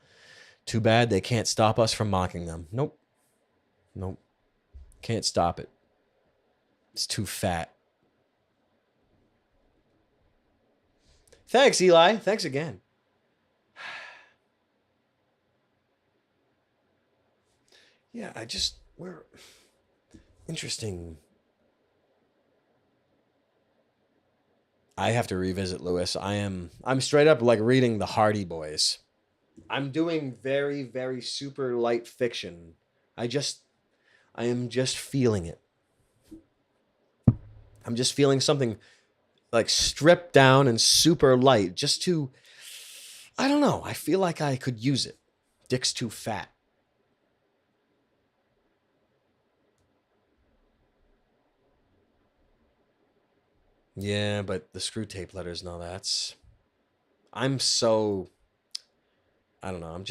Too bad they can't stop us from mocking them. Nope. Nope. Can't stop it. It's too fat. Thanks, Eli. Thanks again. Yeah, we're interesting. I have to revisit Lewis. I'm straight up like reading the Hardy Boys. I'm doing very, very super light fiction. I am just feeling it. I'm just feeling something like stripped down and super light just to, I don't know. I feel like I could use it. Dick's too fat. Yeah, but the screw tape letters, no, I'm so, I don't know.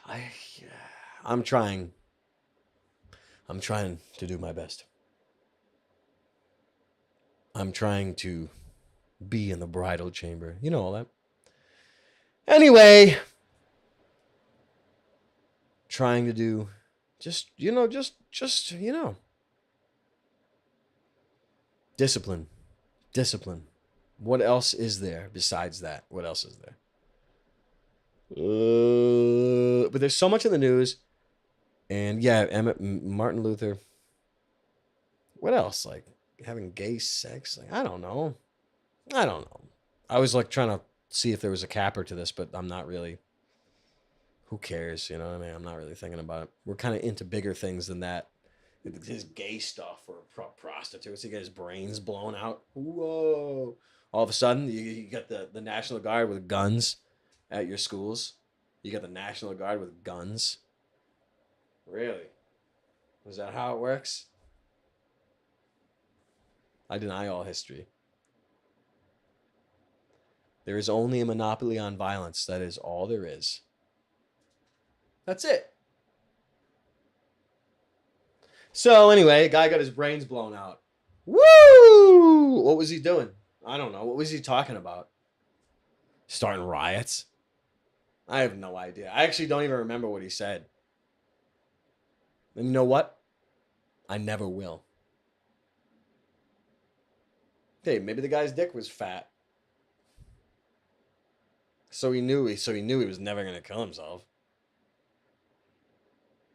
I, I'm trying. I'm trying to do my best. I'm trying to be in the bridal chamber. You know all that. Anyway, trying to do just discipline. Discipline. What else is there besides that? What else is there? But there's so much in the news. And yeah, Martin Luther. What else? Like having gay sex? Like, I don't know. I was like trying to see if there was a capper to this, but I'm not really. Who cares? You know what I mean? I'm not really thinking about it. We're kind of into bigger things than that. His gay stuff or prostitutes. He got his brains blown out. Whoa. All of a sudden, you got the National Guard with guns at your schools. You got the National Guard with guns. Really? Is that how it works? I deny all history. There is only a monopoly on violence. That is all there is. That's it. So anyway, guy got his brains blown out. Woo! What was he doing? I don't know. What was he talking about? Starting riots? I have no idea. I actually don't even remember what he said. And you know what? I never will. Hey, maybe the guy's dick was fat. So he knew he was never going to kill himself.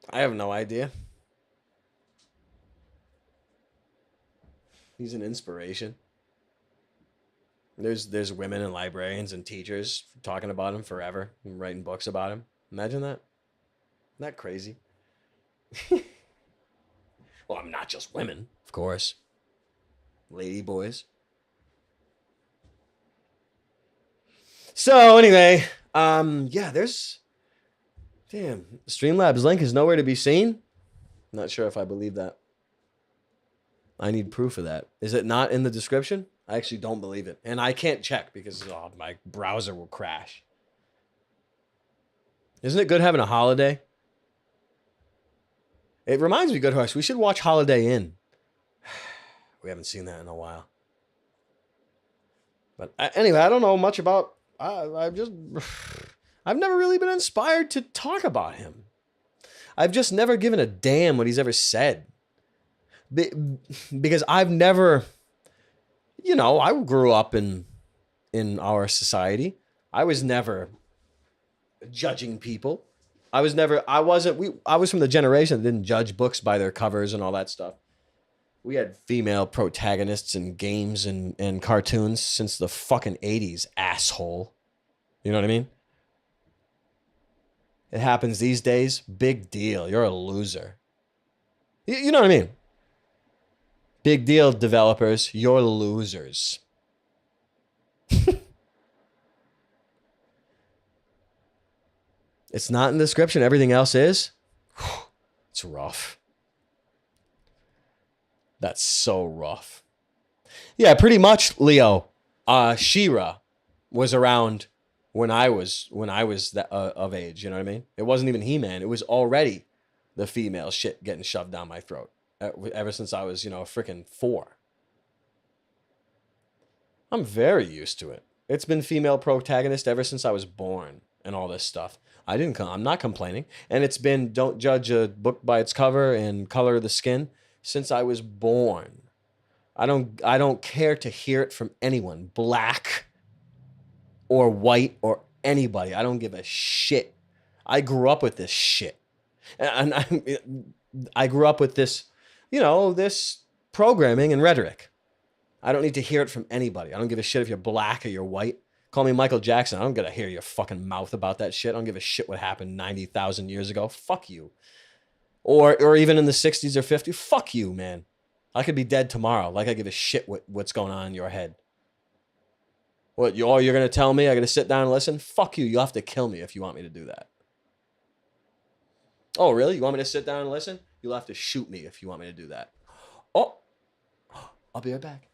I have no idea. He's an inspiration. There's women and librarians and teachers talking about him forever and writing books about him. Imagine that. Isn't that crazy? Well, I'm not just women, of course. Lady boys. So anyway, there's Streamlabs link is nowhere to be seen. Not sure if I believe that. I need proof of that. Is it not in the description? I actually don't believe it. And I can't check because my browser will crash. Isn't it good having a holiday? It reminds me, Good Horse, we should watch Holiday Inn. We haven't seen that in a while. But anyway, I don't know much about... I've never really been inspired to talk about him. I've just never given a damn what he's ever said. Because I've never... I grew up in our society. I was never judging people. I was from the generation that didn't judge books by their covers and all that stuff. We had female protagonists in games and cartoons since the fucking 80s, asshole. You know what I mean? It happens these days. Big deal. You're a loser. You know what I mean? Big deal, developers. You're losers. It's not in the description. Everything else is. It's rough. That's so rough. Yeah, pretty much, Leo. She-Ra was around when I was that, of age. You know what I mean? It wasn't even He-Man. It was already the female shit getting shoved down my throat ever since I was, a freaking 4. I'm very used to it. It's been female protagonist ever since I was born and all this stuff. I'm not complaining. And it's been don't judge a book by its cover and color of the skin since I was born. I don't care to hear it from anyone, black or white or anybody. I don't give a shit. I grew up with this shit. And I grew up with this, this programming and rhetoric. I don't need to hear it from anybody. I don't give a shit if you're black or you're white. Call me Michael Jackson. I don't gotta hear your fucking mouth about that shit. I don't give a shit what happened 90,000 years ago. Fuck you. Or even in the 60s or 50s. Fuck you, man. I could be dead tomorrow. Like I give a shit what's going on in your head. What, you're gonna tell me I gotta sit down and listen? Fuck you. You'll have to kill me if you want me to do that. Oh, really? You want me to sit down and listen? You'll have to shoot me if you want me to do that. Oh, I'll be right back.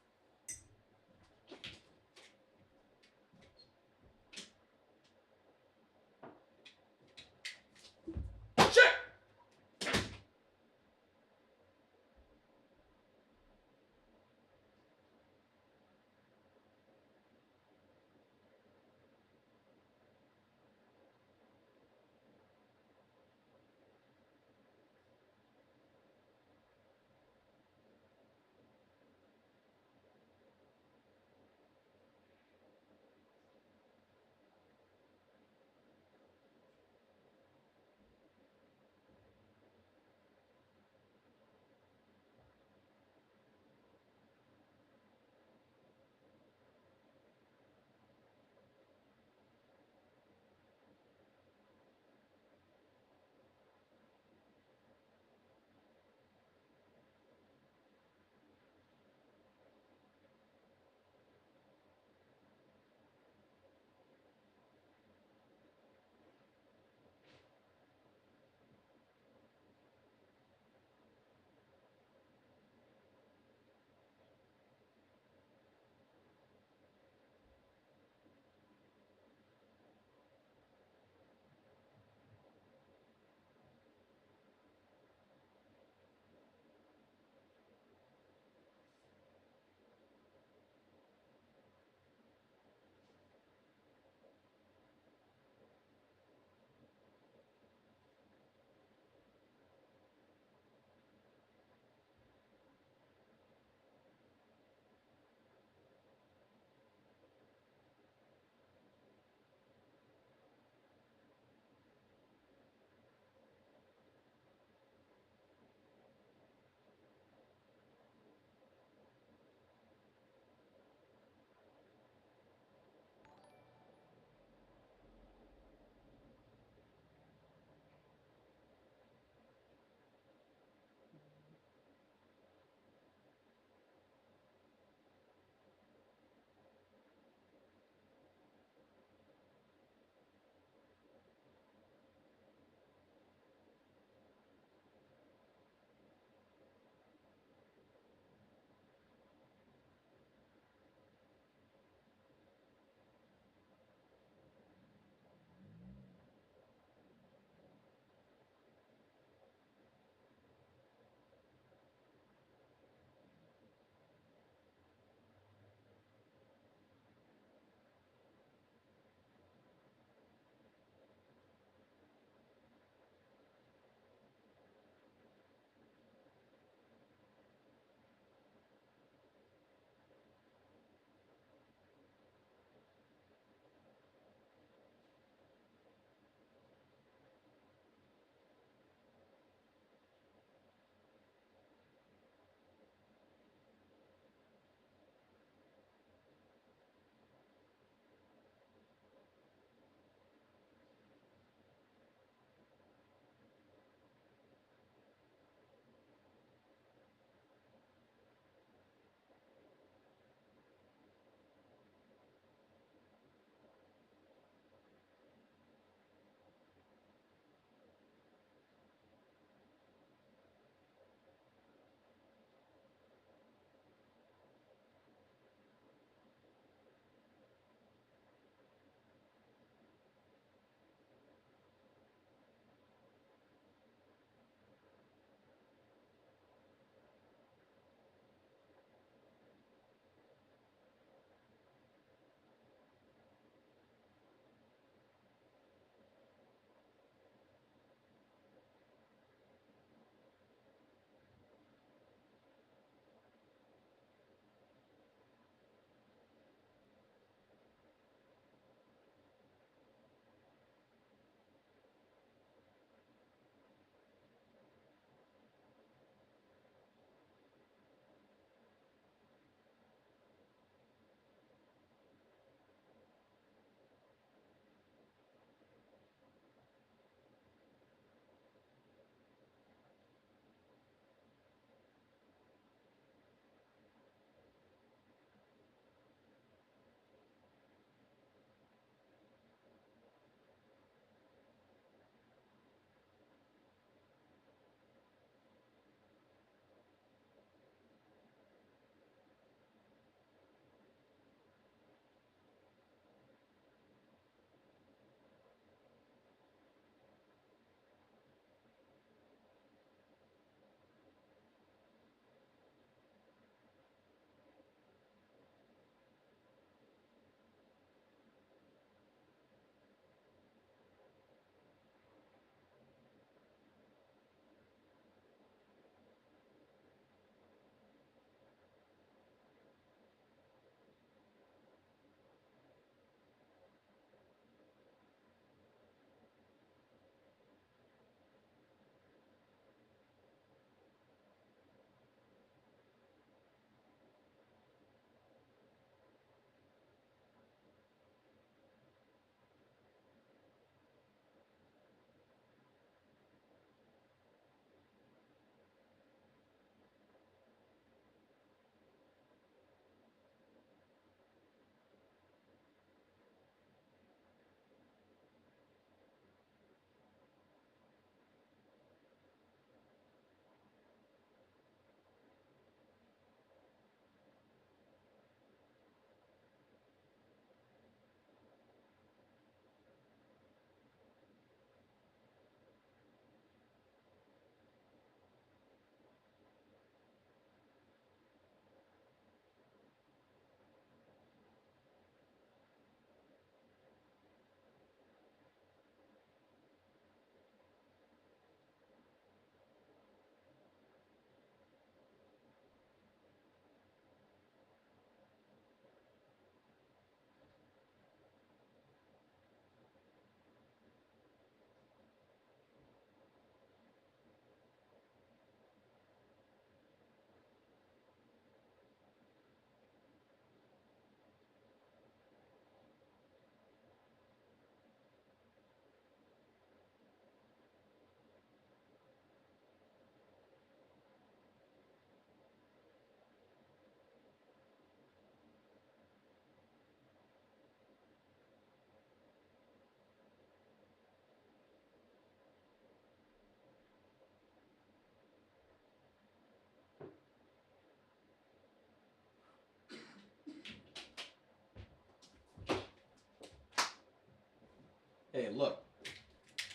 Hey, look,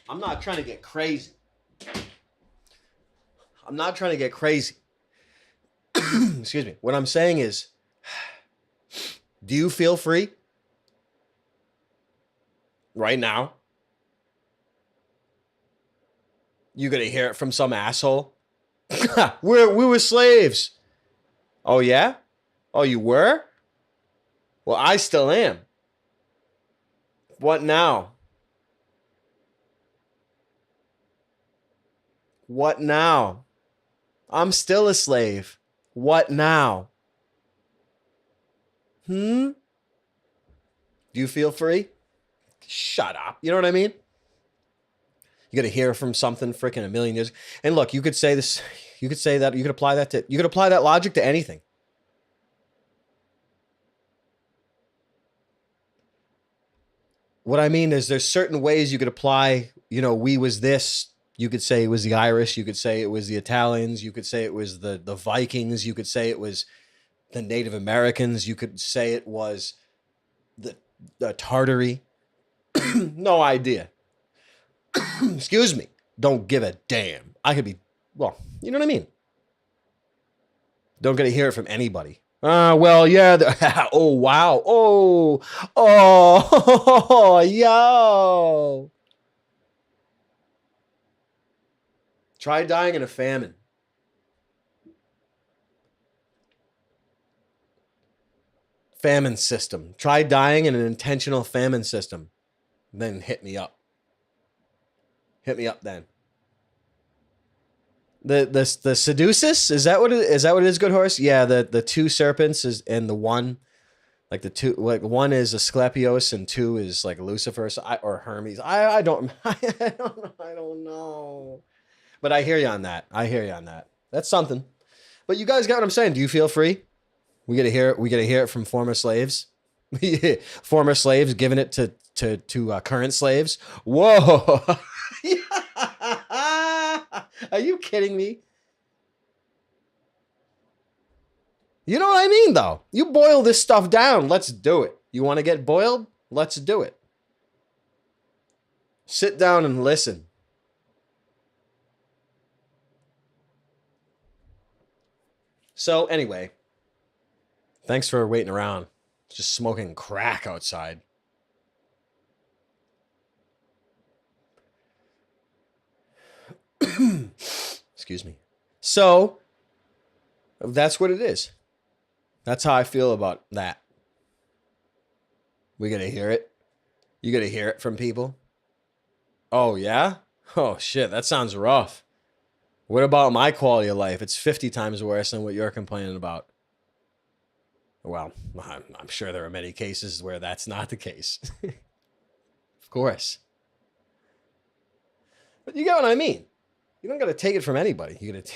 I'm not trying to get crazy. I'm not trying to get crazy. Excuse me. What I'm saying is, do you feel free right now? You're going to hear it from some asshole. we were slaves. Oh, yeah? Oh, you were? Well, I still am. What now? What now? I'm still a slave. What now? Do you feel free? Shut up. You know what I mean? You got to hear from something freaking a million years. And look, you could say this. You could say that. You could apply that to. You could apply that logic to anything. What I mean is, there's certain ways you could apply. You know, we was this. You could say it was the Irish. You could say it was the Italians. You could say it was the Vikings. You could say it was the Native Americans. You could say it was the Tartary. No idea. Excuse me. Don't give a damn. I could be, well, you know what I mean? Don't get to hear it from anybody. Well, yeah. Oh, wow. Oh, yo. Try dying in a famine. Famine system. Try dying in an intentional famine system. Then hit me up. Hit me up then. The Seducis, is that what it is, Good Horse? Yeah, the two serpents is, and the one, like the two, like one is Asclepios and two is like Lucifer or Hermes. I don't I don't know. But I hear you on that. That's something. But you guys got what I'm saying. Do you feel free? We get to hear it from former slaves. Former slaves giving it to current slaves. Whoa. Are you kidding me? You know what I mean, though? You boil this stuff down. Let's do it. You want to get boiled? Let's do it. Sit down and listen. So anyway, thanks for waiting around. Just smoking crack outside. Excuse me. So that's what it is. That's how I feel about that. We got to hear it. You got to hear it from people. Oh, yeah? Oh, shit. That sounds rough. What about my quality of life? It's 50 times worse than what you're complaining about. Well, I'm sure there are many cases where that's not the case. Of course. But you get what I mean. You don't got to take it from anybody. You got to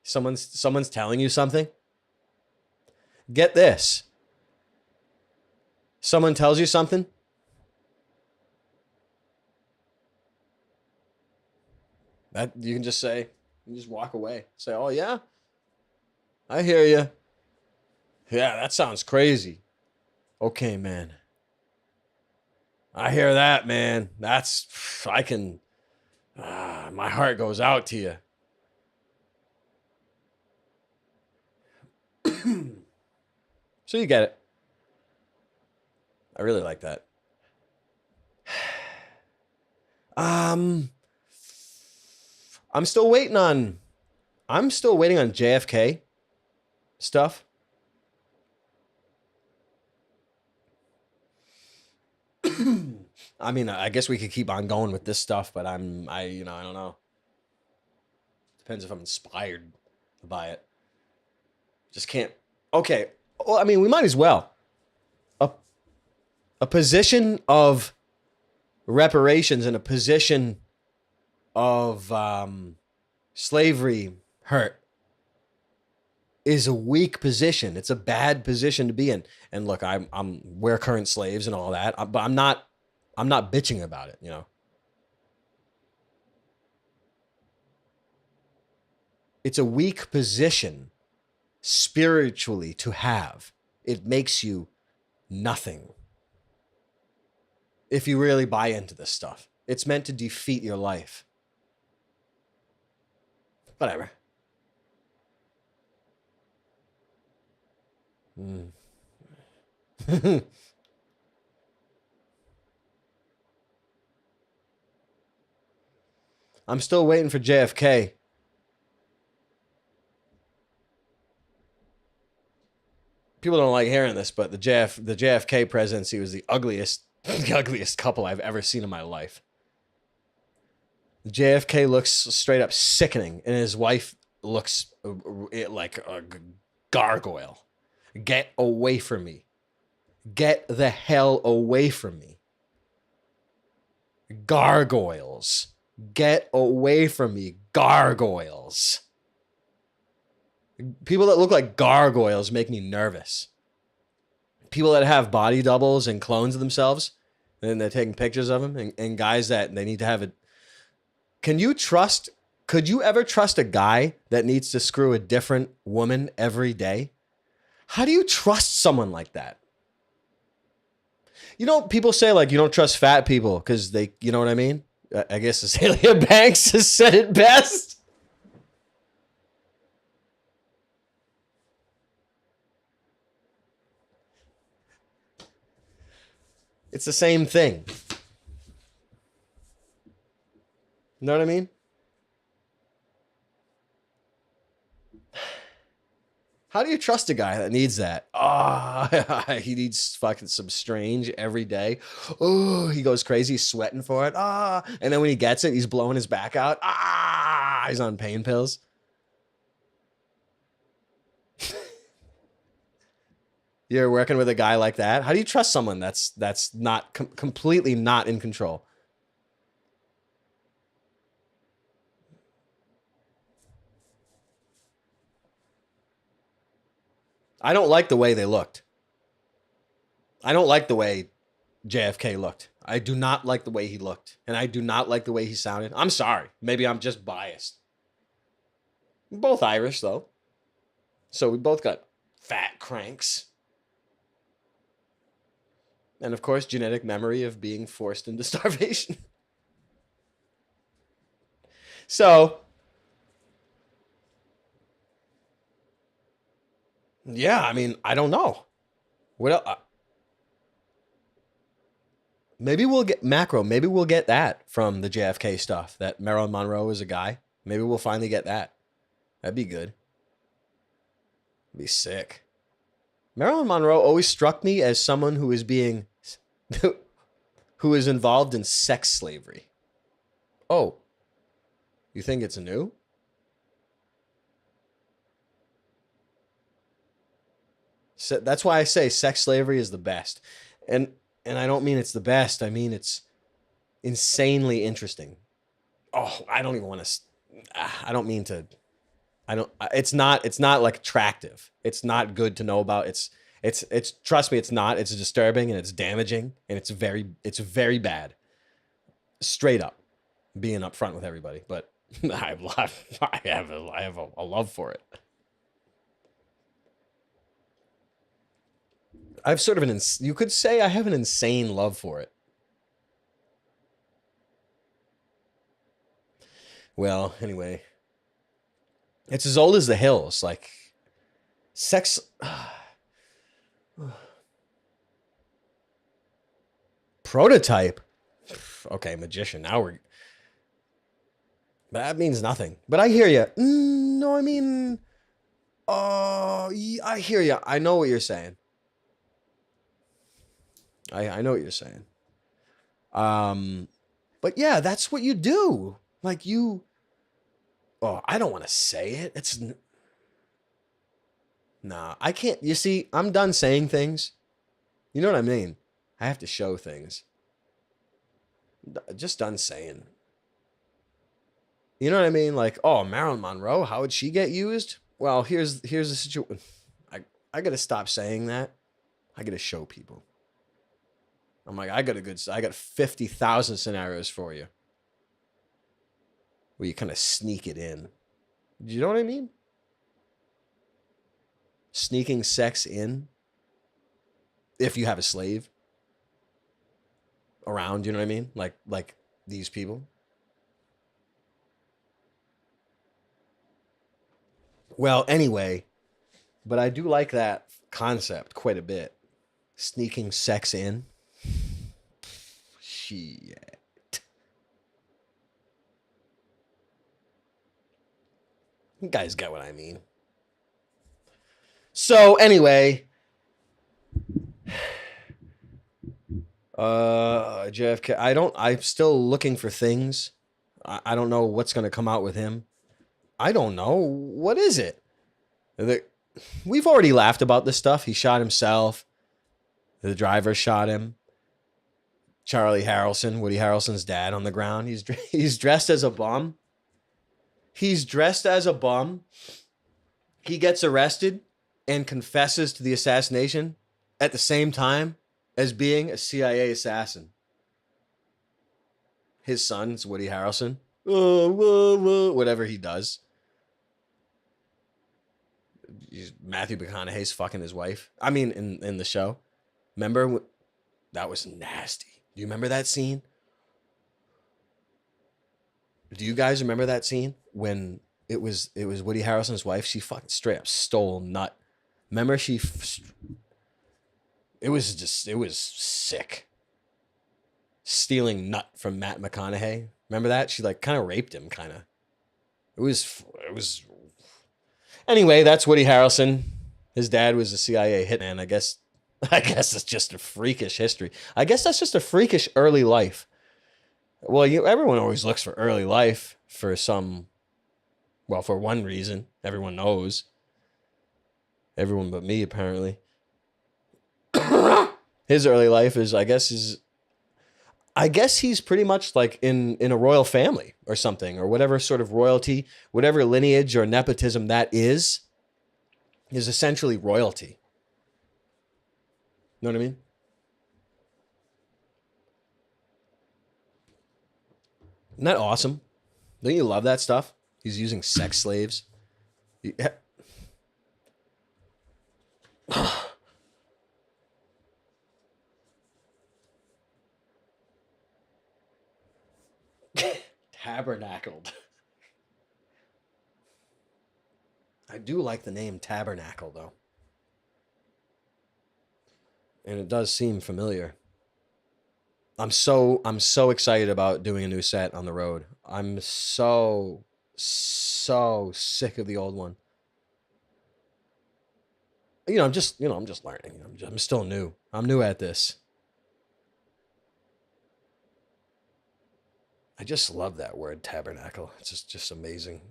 someone's telling you something. Get this. Someone tells you something. That you can just say, you just walk away. Say, "Oh yeah, I hear you. Yeah, that sounds crazy. Okay, man. I hear that, man. I can. My heart goes out to you." So you get it. I really like that. I'm still waiting on JFK stuff. I mean, I guess we could keep on going with this stuff, but I don't know. Depends if I'm inspired by it. Just can't. Okay. Well, I mean, we might as well. A position of reparations and a position of slavery hurt is a weak position. It's a bad position to be in. And look, we're current slaves and all that, but I'm not bitching about it, you know. It's a weak position spiritually to have. It makes you nothing. if you really buy into this stuff. It's meant to defeat your life. Whatever. I'm still waiting for JFK. People don't like hearing this, but the JFK presidency was the ugliest couple I've ever seen in my life. JFK looks straight up sickening, and his wife looks like a gargoyle. Get away from me. Get the hell away from me. Gargoyles. Get away from me. Gargoyles. People that look like gargoyles make me nervous. People that have body doubles and clones of themselves, and they're taking pictures of them, and guys that they need to have it. Could you ever trust a guy that needs to screw a different woman every day? How do you trust someone like that? You know, people say like you don't trust fat people because they, you know what I mean? I guess Azalea Banks has said it best. It's the same thing. You know what I mean? How do you trust a guy that needs that? He needs fucking some strange every day. Oh, he goes crazy, he's sweating for it. And then when he gets it, he's blowing his back out. He's on pain pills. You're working with a guy like that. How do you trust someone that's not completely not in control? I don't like the way they looked. I don't like the way JFK looked. I do not like the way he looked. And I do not like the way he sounded. I'm sorry. Maybe I'm just biased. We're both Irish, though. So we both got fat cranks. And of course, genetic memory of being forced into starvation. So, yeah, I mean, I don't know. What else? Maybe we'll get macro. Maybe we'll get that from the JFK stuff. That Marilyn Monroe is a guy. Maybe we'll finally get that. That'd be good. That'd be sick. Marilyn Monroe always struck me as someone who is being, who is involved in sex slavery. Oh, you think it's new? So that's why I say sex slavery is the best. And I don't mean it's the best. I mean it's insanely interesting. Oh, I don't even want to. I don't mean to. I don't. It's not like attractive. It's not good to know about. It's. Trust me, it's not. It's disturbing and it's damaging and it's very bad. Straight up, being upfront with everybody. But I have a love for it. I've sort of you could say I have an insane love for it. Well, anyway, it's as old as the hills. Like sex. Prototype. Okay, magician. Now that means nothing. But I hear you. No, I mean, I hear you. I know what you're saying. I know what you're saying. But yeah, that's what you do. Like you. Oh, I don't want to say it. It's. Nah, I can't. You see, I'm done saying things. You know what I mean? I have to show things. Just done saying. You know what I mean? Like, oh, Marilyn Monroe, how would she get used? Well, here's the situation. I gotta stop saying that. I gotta show people. I'm like, I got 50,000 scenarios for you. Where you kind of sneak it in. Do you know what I mean? Sneaking sex in. If you have a slave. around. You know what I mean? Like these people. Well, anyway, but I do like that concept quite a bit. Sneaking sex in. Shit. You guys get what I mean. So anyway, JFK. I'm still looking for things. I don't know what's gonna come out with him. I don't know. What is it? We've already laughed about this stuff. He shot himself. The driver shot him. Charlie Harrelson, Woody Harrelson's dad, on the ground. He's dressed as a bum. He's dressed as a bum. He gets arrested and confesses to the assassination at the same time as being a CIA assassin. His son's Woody Harrelson. Whatever he does. Matthew McConaughey's fucking his wife. I mean, in the show. Remember? That was nasty. Do you remember that scene? Do you guys remember that scene when it was Woody Harrelson's wife? She fucking straight up stole nut. Remember it was sick. Stealing nut from Matt McConaughey. Remember that? She like kind of raped him, kind of. It was. Anyway, that's Woody Harrelson. His dad was a CIA hitman. I guess it's just a freakish history. I guess that's just a freakish early life. Well, everyone always looks for early life for for one reason. Everyone knows. Everyone but me, apparently. His early life is, I guess he's pretty much like in a royal family or something, or whatever sort of royalty, whatever lineage or nepotism that is essentially royalty. You know what I mean? Isn't that awesome? Don't you love that stuff? He's using sex slaves. Yeah. Tabernacled. I do like the name Tabernacle, though. And it does seem familiar. I'm so excited about doing a new set on the road. I'm so sick of the old one. I'm just learning. I'm still new. I'm new at this. I just love that word, tabernacle. It's just amazing.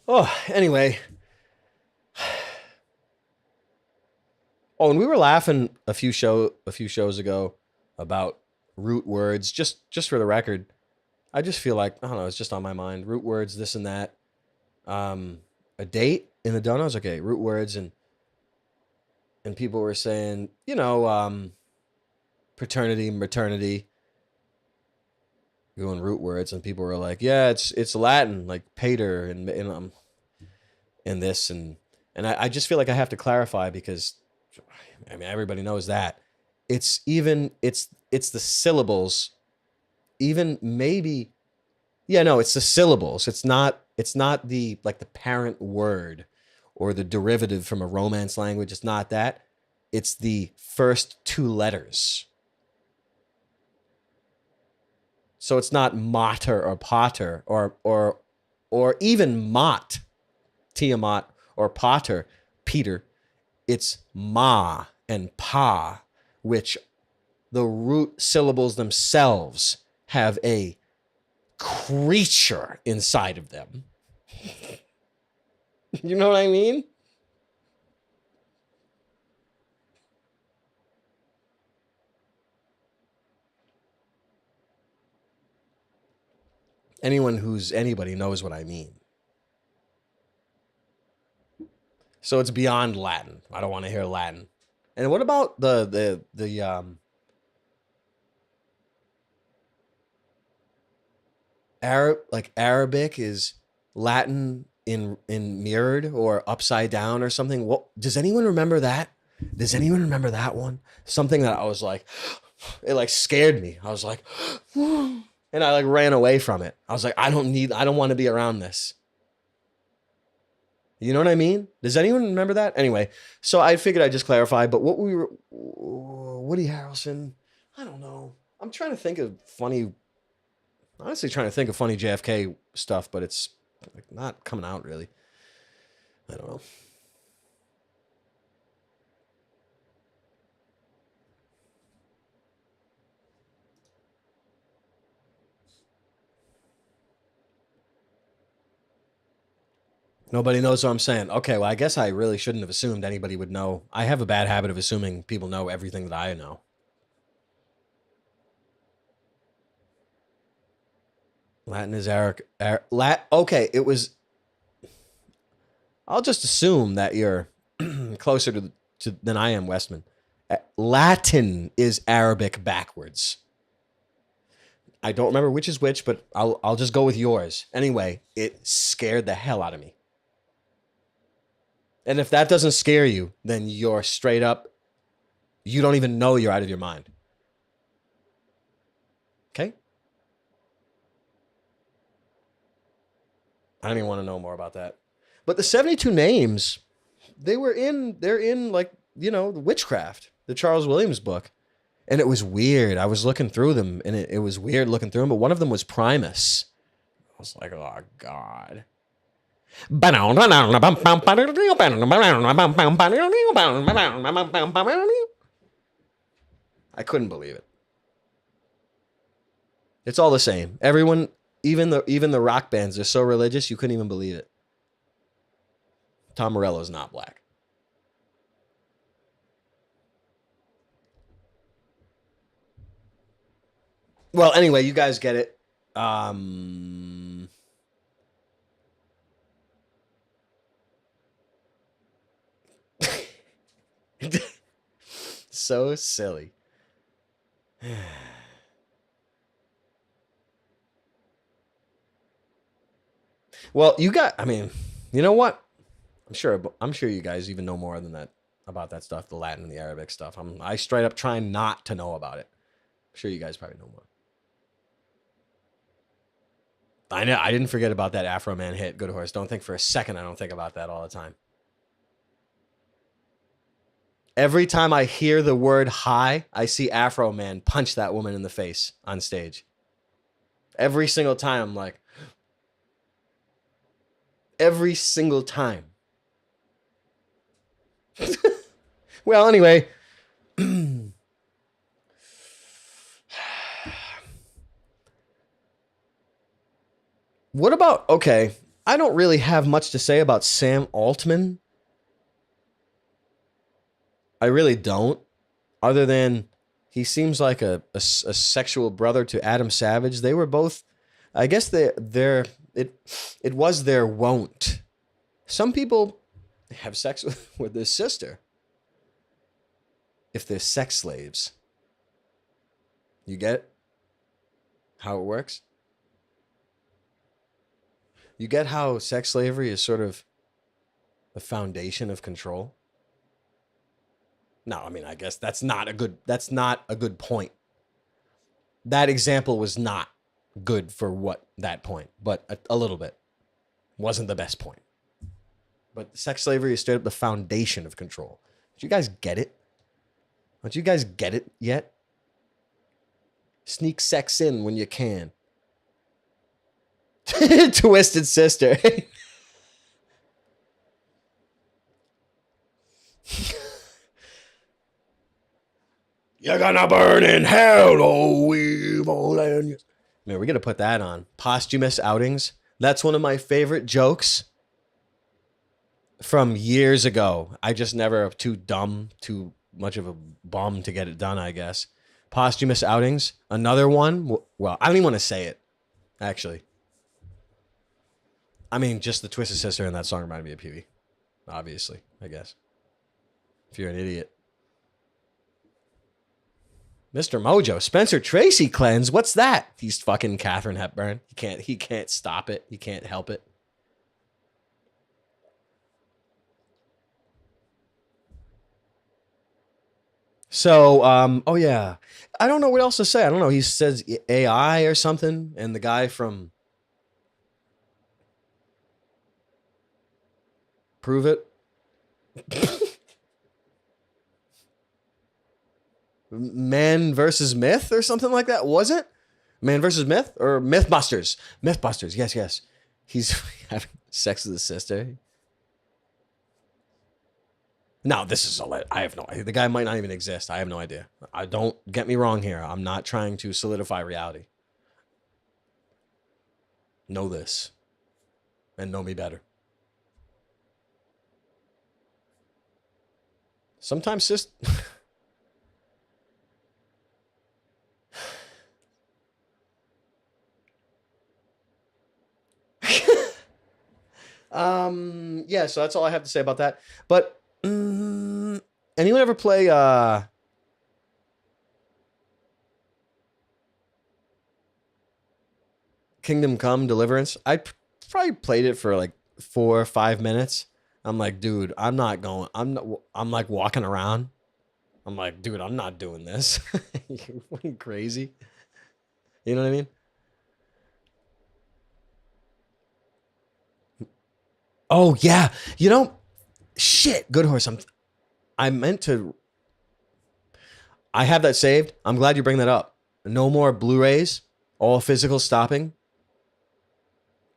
Oh, anyway. Oh, and we were laughing a few shows ago about root words. Just for the record, I just feel like, I don't know, it's just on my mind. Root words, this and that. A date in the donuts, okay. Root words, and people were saying, paternity, maternity, going root words, and people were like, yeah, it's Latin, like pater and this, and I just feel like I have to clarify, because I mean, everybody knows that it's the syllables, even maybe, yeah, no, it's the syllables. It's not the, like, the parent word or the derivative from a Romance language. It's not that. It's the first two letters. So it's not mater or pater or even mot, Tiamat, or pater, Peter. It's ma and pa, which the root syllables themselves have a creature inside of them. You know what I mean? Anyone who's anybody knows what I mean. So it's beyond Latin. I don't want to hear Latin. And what about the Arabic is Latin in mirrored or upside down or something? What, does anyone remember that? Does anyone remember that one? Something that I was like, it like scared me. I was like, and I like ran away from it. I was like, I don't want to be around this. You know what I mean? Does anyone remember that? Anyway, so I figured I'd just clarify, but Woody Harrelson, I don't know. I'm trying to think of funny, honestly trying to think of funny JFK stuff, but it's like not coming out really. I don't know. Nobody knows what I'm saying. Okay, well, I guess I really shouldn't have assumed anybody would know. I have a bad habit of assuming people know everything that I know. Latin is Eric. Okay, it was. I'll just assume that you're closer to than I am, Westman. Latin is Arabic backwards. I don't remember which is which, but I'll just go with yours. Anyway, it scared the hell out of me. And if that doesn't scare you, then you're straight up, you don't even know you're out of your mind. Okay? I don't even want to know more about that. But the 72 names, they're in like, the witchcraft, the Charles Williams book. And it was weird. I was looking through them, and it was weird looking through them, but one of them was Primus. I was like, oh, God. I couldn't believe it. It's all the same. Everyone, even the rock bands, are so religious, you couldn't even believe it. Tom Morello's not black. Well, anyway, you guys get it. So silly. Well, you know what? I'm sure you guys even know more than that about that stuff, the Latin and the Arabic stuff. I straight up trying not to know about it. I'm sure you guys probably know more. I know I didn't forget about that Afro Man hit, Good Horse. Don't think for a second I don't think about that all the time. Every time I hear the word high, I see Afro Man punch that woman in the face on stage. Every single time, I'm like, every single time. Well, anyway. What about, okay, I don't really have much to say about Sam Altman. I really don't. Other than he seems like a sexual brother to Adam Savage. They were both, I guess it was their wont. Some people have sex with their sister if they're sex slaves. You get it? How it works? You get how sex slavery is sort of the foundation of control? No, I mean, I guess that's not a good point. That example was not good for what that point, but a little bit. Wasn't the best point. But sex slavery is straight up the foundation of control. Did you guys get it? Don't you guys get it yet? Sneak sex in when you can. Twisted Sister. You're gonna burn in hell, oh evil. Man, we're gonna put that on. Posthumous outings. That's one of my favorite jokes from years ago. I just never too dumb, too much of a bum to get it done, I guess. Posthumous outings. Another one. Well, I don't even want to say it, actually. I mean, just the Twisted Sister in that song reminded me of Pee-wee. Obviously, I guess. If you're an idiot. Mr. Mojo, Spencer Tracy cleanse. What's that? He's fucking Katharine Hepburn. He can't stop it. He can't help it. So, oh yeah, I don't know what else to say. I don't know. He says AI or something, and the guy from Prove It, Man versus Myth or something like that. Was it Man versus Myth or Mythbusters? Mythbusters. Yes, yes. He's having sex with his sister. No, this is I have no idea. The guy might not even exist. I have no idea. I don't get me wrong here. I'm not trying to solidify reality. Know this and know me better. Sometimes yeah, so that's all I have to say about that. But anyone ever play Kingdom Come Deliverance? Probably played it for like 4 or 5 minutes. I'm like, dude, I'm not going. I'm like walking around. I'm like, dude, I'm not doing this. You went crazy. You know what I mean? Oh yeah. You know, shit. Good horse. I meant to. I have that saved. I'm glad you bring that up. No more Blu-rays. All physical stopping.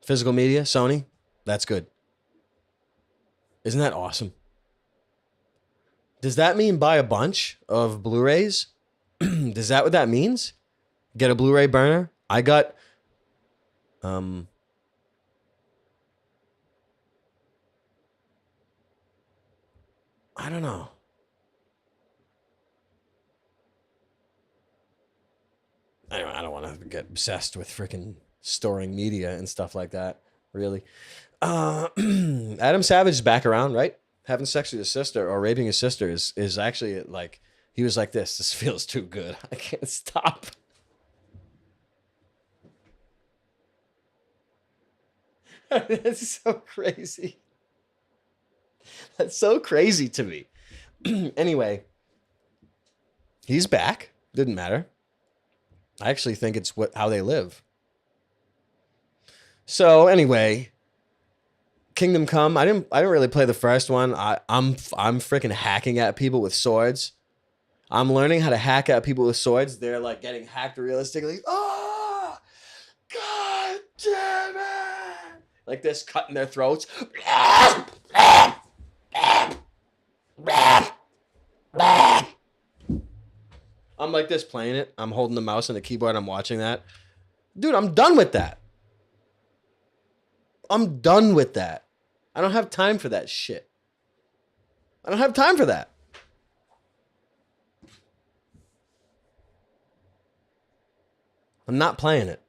Physical media. Sony. That's good. Isn't that awesome? Does that mean buy a bunch of Blu-rays? Is that what that means? Get a Blu-ray burner? I got I don't know. Anyway, I don't want to get obsessed with freaking storing media and stuff like that, really. Adam Savage is back around, right? Having sex with his sister or raping his sister is actually like, he was like this feels too good. I can't stop. That's so crazy. That's so crazy to me. Anyway, he's back. Didn't matter. I actually think it's how they live. So anyway, Kingdom Come. I didn't really play the first one. I'm freaking hacking at people with swords. I'm learning how to hack at people with swords. They're like getting hacked realistically. Oh, God damn it! Like this, cutting their throats. I'm like this playing it. I'm holding the mouse and the keyboard. I'm watching that. Dude, I'm done with that. I'm done with that. I don't have time for that shit. I don't have time for that. I'm not playing it.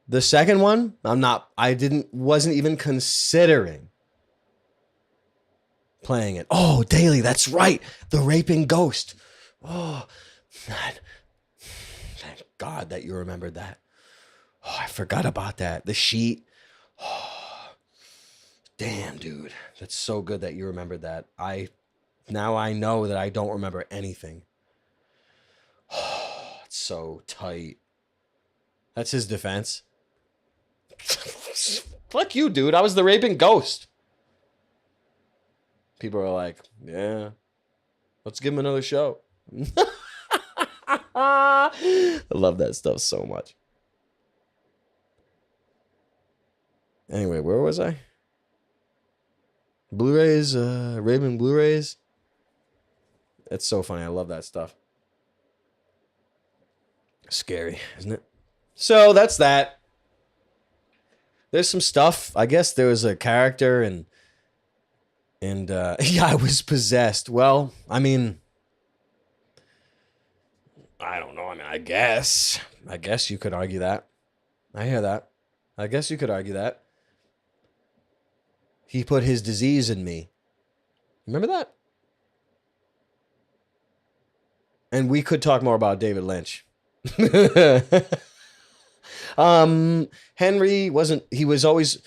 The second one, wasn't even considering playing it. Oh, Daily, that's right. The raping ghost. Oh, man. Thank God that you remembered that. Oh, I forgot about that. The sheet. Oh, damn, dude. That's so good that you remembered that. Now I know that I don't remember anything. Oh, it's so tight. That's his defense. Fuck you, dude. I was the raping ghost. People are like, yeah, let's give him another show. I love that stuff so much. Anyway, where was I? Blu-rays, Raven Blu-rays. It's so funny. I love that stuff. Scary, isn't it? So that's that. There's some stuff. I guess there was a character and yeah, I was possessed. Well, I mean, I don't know. I mean, I guess you could argue that. I hear that. I guess you could argue that. He put his disease in me. Remember that? And we could talk more about David Lynch. Henry was always,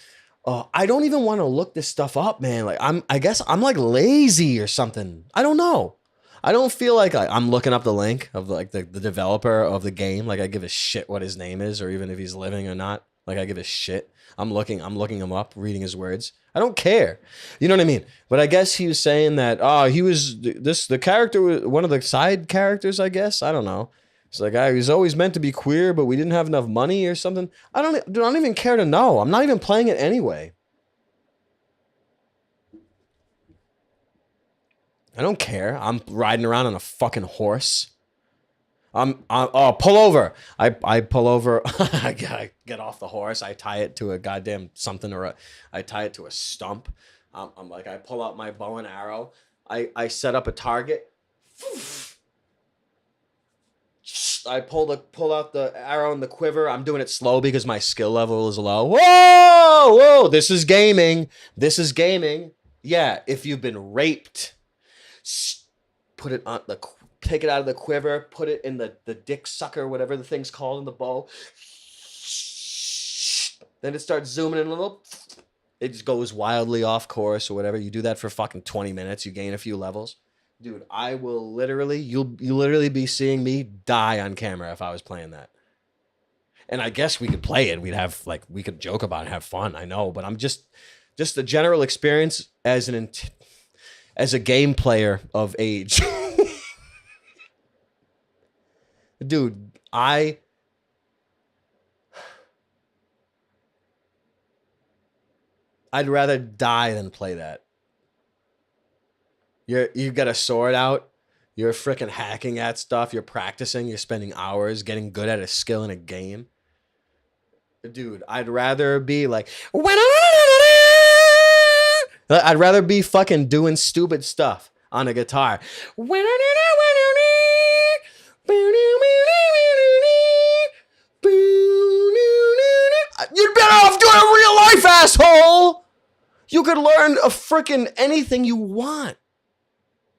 I don't even want to look this stuff up, man. Like I guess I'm like lazy or something. I don't know. I don't feel like I'm looking up the link of like the developer of the game. Like I give a shit what his name is, or even if he's living or not. Like I give a shit. I'm looking him up, reading his words. I don't care. You know what I mean? But I guess he was saying that he was the character was one of the side characters, I guess. I don't know. It's like he was always meant to be queer, but we didn't have enough money or something. I don't even care to know. I'm not even playing it anyway. I don't care. I'm riding around on a fucking horse. Pull over. I pull over. I get off the horse. I tie it to a goddamn something I tie it to a stump. I'm like, I pull out my bow and arrow. I set up a target. I pull out the arrow and the quiver. I'm doing it slow because my skill level is low. Whoa. This is gaming. Yeah. If you've been raped, put it on take it out of the quiver, put it in the dick sucker, whatever the thing's called in the bow. Then it starts zooming in a little. It just goes wildly off course or whatever. You do that for fucking 20 minutes. You gain a few levels. Dude, I will literally, you'll literally be seeing me die on camera if I was playing that. And I guess we could play it. We could joke about it, have fun. I know, but I'm just the general experience as a game player of age. Dude, I'd rather die than play that. You got a sword out. You're freaking hacking at stuff. You're practicing. You're spending hours getting good at a skill in a game. Dude, I'd rather be like... I'd rather be fucking doing stupid stuff on a guitar. You're better off doing it real life, asshole! You could learn a freaking anything you want.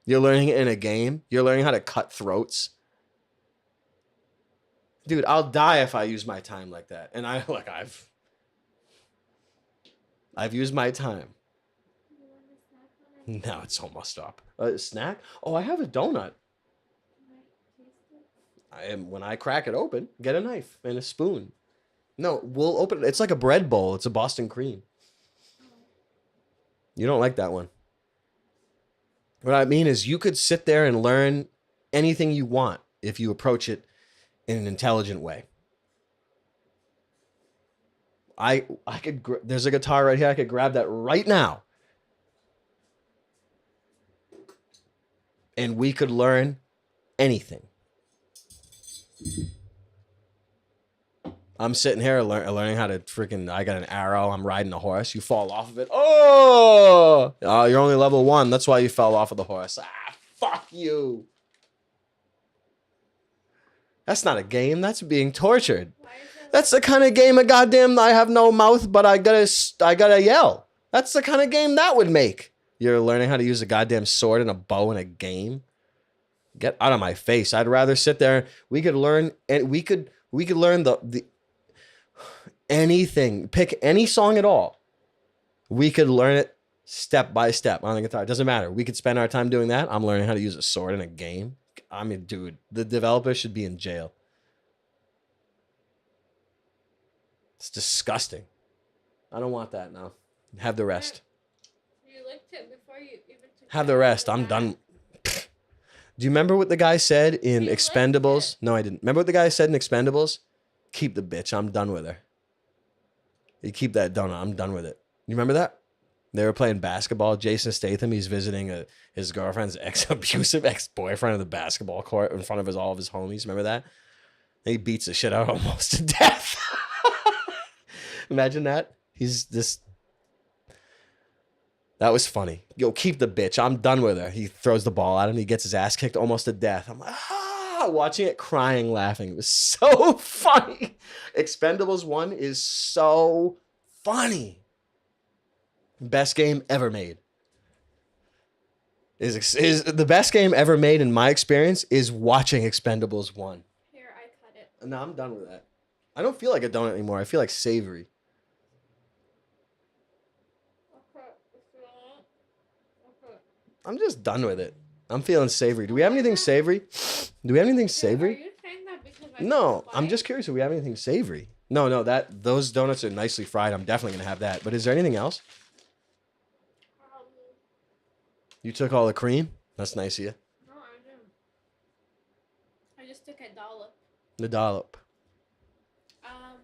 You're learning it in a game. You're learning how to cut throats. Dude, I'll die if I use my time like that. And I've used my time. Now it's almost up. Snack? Oh, I have a donut. When I crack it open, get a knife and a spoon. No, we'll open it. It's like a bread bowl. It's a Boston cream. You don't like that one. What I mean is you could sit there and learn anything you want if you approach it in an intelligent way. There's a guitar right here. I could grab that right now. And we could learn anything. I'm sitting here learning how to freaking... I got an arrow. I'm riding a horse. You fall off of it. Oh, you're only level 1. That's why you fell off of the horse. Fuck you. That's not a game. That's being tortured. That's the kind of game I have no mouth, but I gotta yell. That's the kind of game that would make. You're learning how to use a goddamn sword and a bow in a game. Get out of my face. I'd rather sit there. We could learn, and we could learn the anything. Pick any song at all. We could learn it step by step on the guitar. It doesn't matter. We could spend our time doing that. I'm learning how to use a sword in a game. I mean, dude, the developer should be in jail. It's disgusting. I don't want that now. Have the rest. You licked it before you even took Have the rest. I'm done. Do you remember what the guy said in You licked Expendables? No, I didn't. Remember what the guy said in Expendables? Keep the bitch. I'm done with her. You keep that donut. I'm done with it. You remember that? They were playing basketball. Jason Statham, he's visiting his girlfriend's abusive ex-boyfriend at the basketball court in front of all of his homies. Remember that? And he beats the shit out almost to death. Imagine that. That was funny. Yo, keep the bitch. I'm done with her. He throws the ball at him. He gets his ass kicked almost to death. I'm like, watching it, crying, laughing. It was so funny. Expendables 1 is so funny. Best game ever made. Is the best game ever made in my experience is watching Expendables 1. Here, I cut it. No, I'm done with that. I don't feel like a donut anymore. I feel like savory. Okay. I'm just done with it. I'm feeling savory. Do we have anything savory? Do we have anything Are savory? you saying that because I No, can't I'm buy just it? curious if we have anything savory. No, those donuts are nicely fried. I'm definitely gonna have that. But is there anything else? Um, You took all the cream? That's nice of you. no, I didn't. I just took a dollop. The dollop. Um,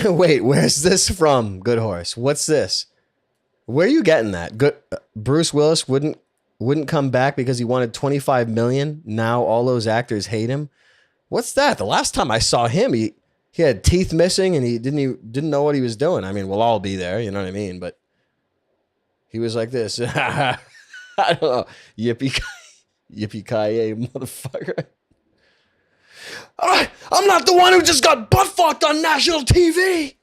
Wait, where's this from, Good Horse? What's this? Where are you getting that? Good Bruce Willis wouldn't come back because he wanted 25 million. Now all those actors hate him. What's that? The last time I saw him, he had teeth missing and he didn't know what he was doing. I mean, we'll all be there, you know what I mean? But he was like this. I don't know. Yippee ki-yay, motherfucker. I'm not the one who just got butt fucked on national TV.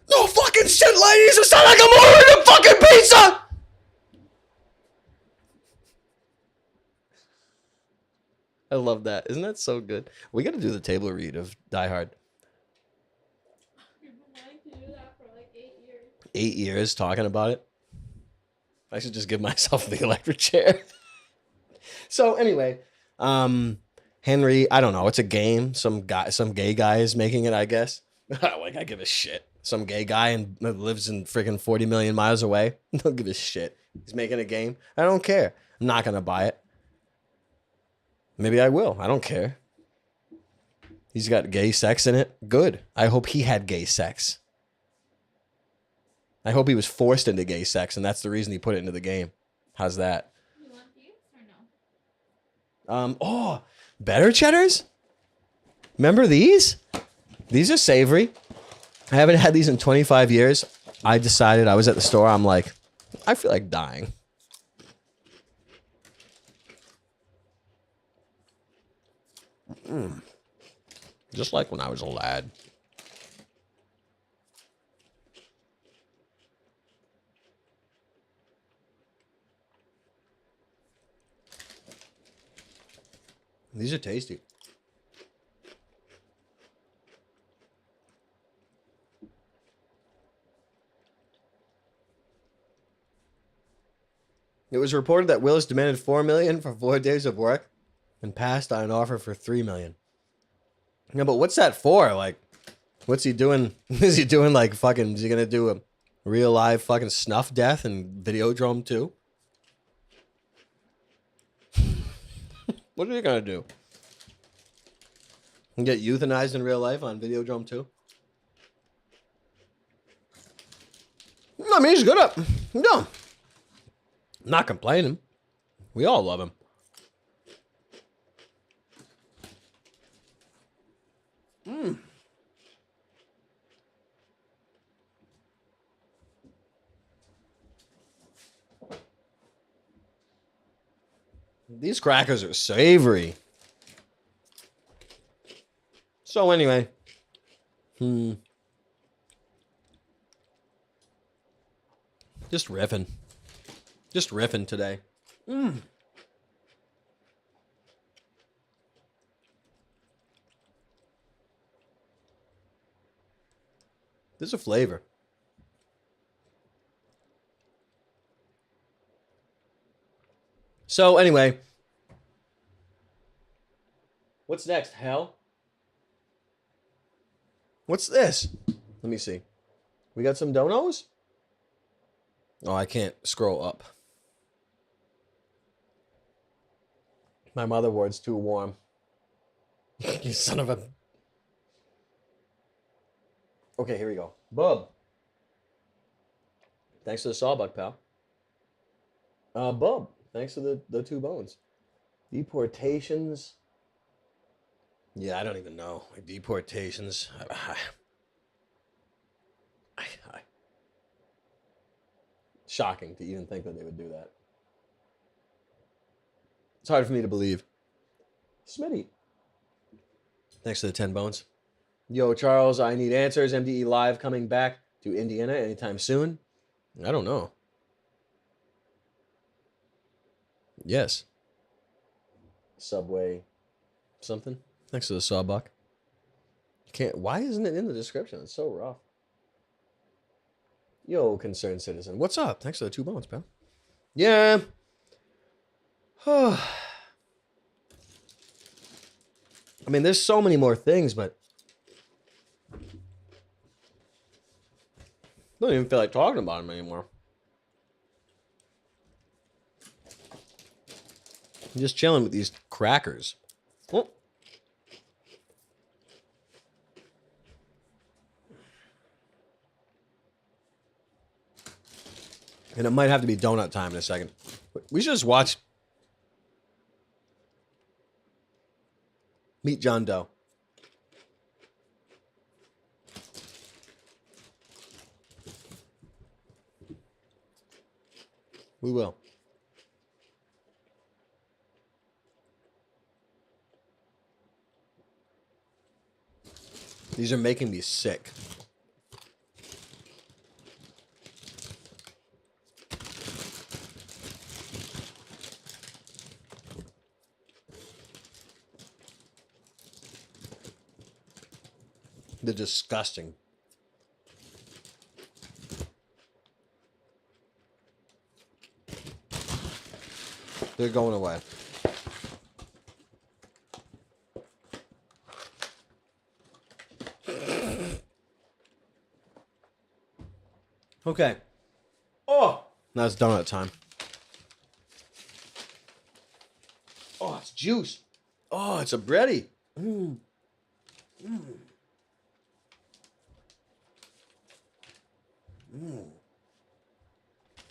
No fucking shit, ladies. It sounds like I'm ordering a fucking pizza. I love that. Isn't that so good? We got to do the table read of Die Hard. you've been wanting to do that for like 8 years. 8 years talking about it. I should just give myself the electric chair. So anyway, Henry, I don't know. It's a game. Some gay guy is making it, I guess. Like, I give a shit. Some gay guy and lives in freaking 40 million miles away. Don't give a shit. He's making a game. I don't care. I'm not going to buy it. Maybe I will. I don't care. He's got gay sex in it. Good. I hope he had gay sex. I hope he was forced into gay sex, and that's the reason he put it into the game. How's that? You want these or no? Oh, better cheddars? Remember these? These are savory. I haven't had these in 25 years. I decided, I was at the store, I'm like, I feel like dying. Just like when I was a lad. These are tasty. It was reported that Willis demanded $4 million for 4 days of work and passed on an offer for $3 million. No, but what's that for? Like, what's he doing? Is he doing like fucking? Is he gonna do a real live fucking snuff death and Videodrome too? What are you gonna do? And get euthanized in real life on Videodrome too? I mean, he's good up. No, not complaining. We all love him. These crackers are savory. So anyway, just riffing today. There's a flavor. So anyway, what's next? Hell? What's this? Let me see. We got some donos? Oh, I can't scroll up. My motherboard's too warm. You son of a... Okay, here we go. Bub. Thanks for the sawbuck, pal. Bub. Thanks for the 2 bones. Deportations. Yeah, I don't even know. Like, deportations. Shocking to even think that they would do that. It's hard for me to believe. Smitty. Thanks for the 10 bones. Yo, Charles, I need answers. MDE Live coming back to Indiana anytime soon? I don't know. Yes. Subway something. Thanks for the sawbuck. Can't. Why isn't it in the description? It's so rough. Yo, concerned citizen. What's up? Thanks for the 2 bones, pal. Yeah. I mean, there's so many more things, but I don't even feel like talking about them anymore. I'm just chilling with these crackers. Oh. And it might have to be donut time in a second. We should just watch Meet John Doe. We will. These are making me sick. They're disgusting. They're going away. Okay. Oh, now it's donut time. Oh, it's juice. Oh, it's a bready. Mm. Mm. Mm.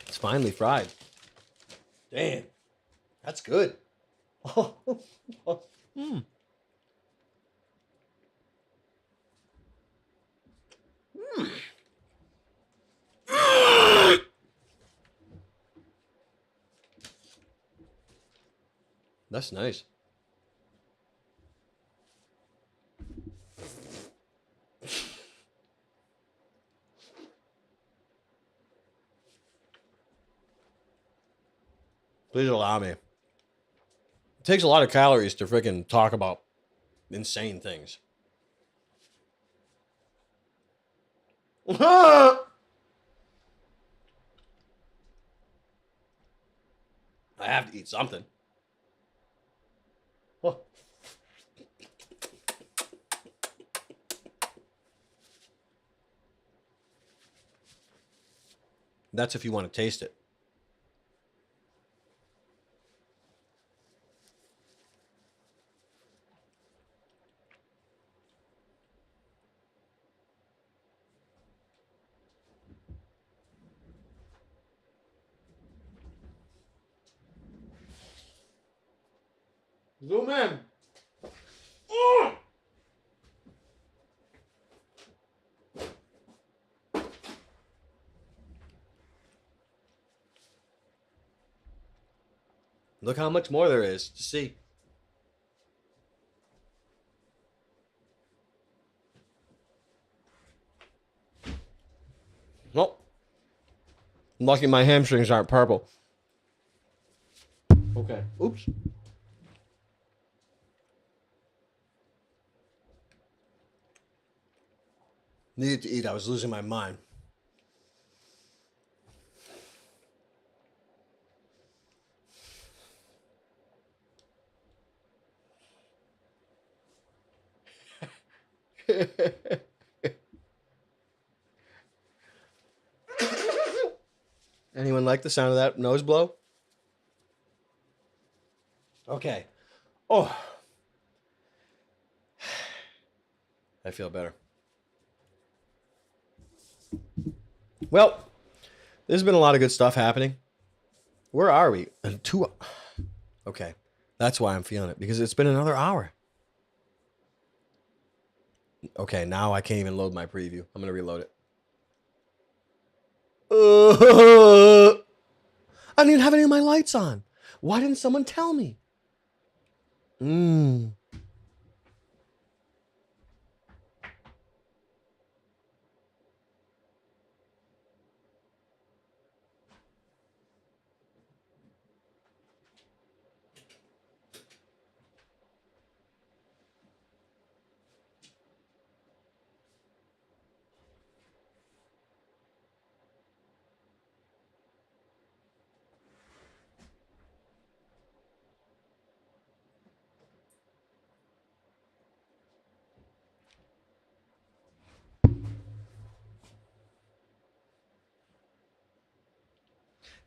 It's finely fried. Damn, that's good. Oh. Mm. Mm. That's nice. Please allow me. It takes a lot of calories to freaking talk about insane things. I have to eat something. Oh. That's if you want to taste it. Zoom in. Oh! Look how much more there is to see. Nope. I'm lucky my hamstrings aren't purple. Okay. Oops. Needed to eat. I was losing my mind. Anyone like the sound of that nose blow? Okay. Oh. I feel better. Well, there's been a lot of good stuff happening. Where are we? 2. Okay. That's why I'm feeling it, because it's been another hour. Okay, now I can't even load my preview. I'm going to reload it. I didn't even have any of my lights on. Why didn't someone tell me?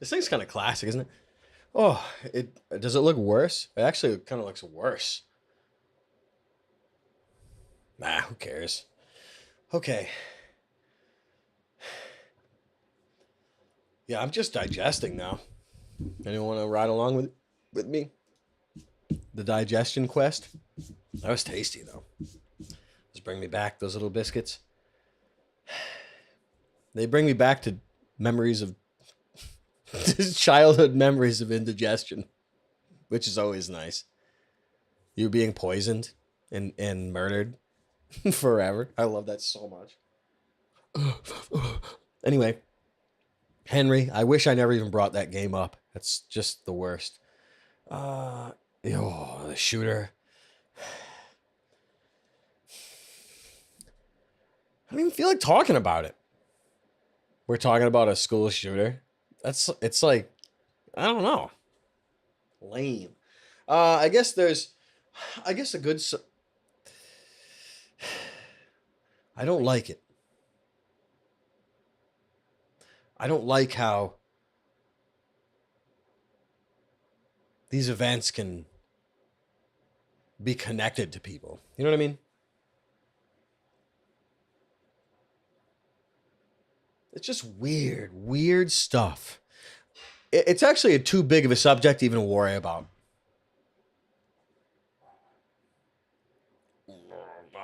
This thing's kind of classic, isn't it? Oh, it does it look worse? It actually kind of looks worse. Nah, who cares? Okay. Yeah, I'm just digesting now. Anyone want to ride along with me? The digestion quest? That was tasty, though. Just bring me back those little biscuits. They bring me back to memories of childhood memories of indigestion, which is always nice. You being poisoned and murdered forever. I love that so much. Anyway, Henry, I wish I never even brought that game up. That's just the worst. The shooter. I don't even feel like talking about it. We're talking about a school shooter. It's like, I don't know. Lame. I guess a good, I don't like it. I don't like how these events can be connected to people. You know what I mean? It's just weird stuff. It's actually too big of a subject to even worry about.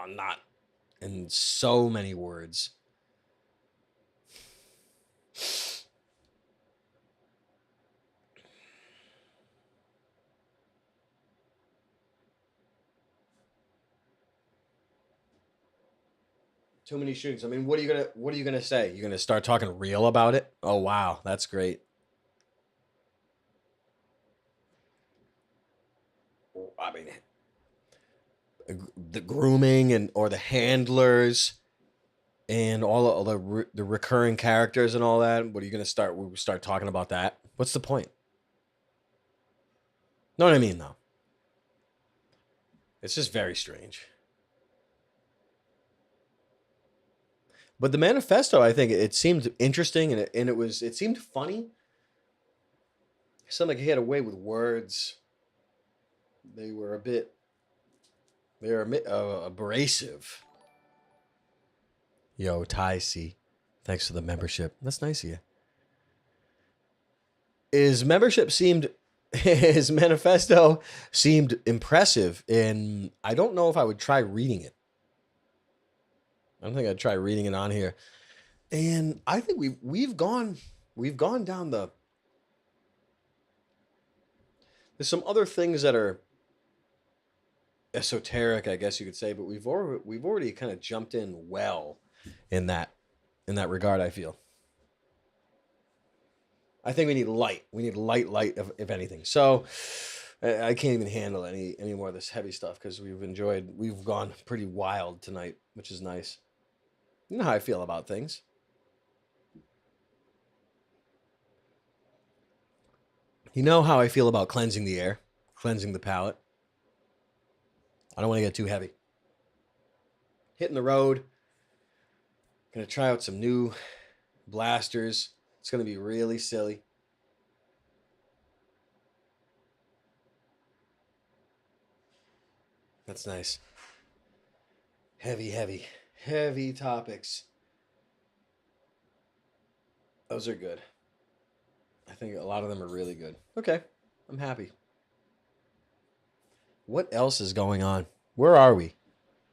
Not in so many words. Too many shootings. I mean, what are you gonna say? You're gonna start talking real about it? Oh wow, that's great. I mean, the grooming and or the handlers and all the recurring characters and all that. What are you gonna start? We start talking about that. What's the point? Know what I mean, though? It's just very strange. But the manifesto, I think it seemed interesting and it seemed funny. It seemed like he had a way with words. They were abrasive. Yo, Ty C, thanks for the membership. That's nice of you. His manifesto seemed impressive, and I don't know if I would try reading it. I don't think I'd try reading it on here. And I think we've gone down the. There's some other things that are esoteric, I guess you could say, but we've already kind of jumped in well in that regard. I feel. I think we need light. We need light, if anything. So I can't even handle any more of this heavy stuff because we've gone pretty wild tonight, which is nice. You know how I feel about things. You know how I feel about cleansing the air, cleansing the palate. I don't want to get too heavy. Hitting the road. Gonna try out some new blasters. It's gonna be really silly. That's nice. Heavy topics. Those are good. I think a lot of them are really good. Okay, I'm happy. What else is going on? Where are we?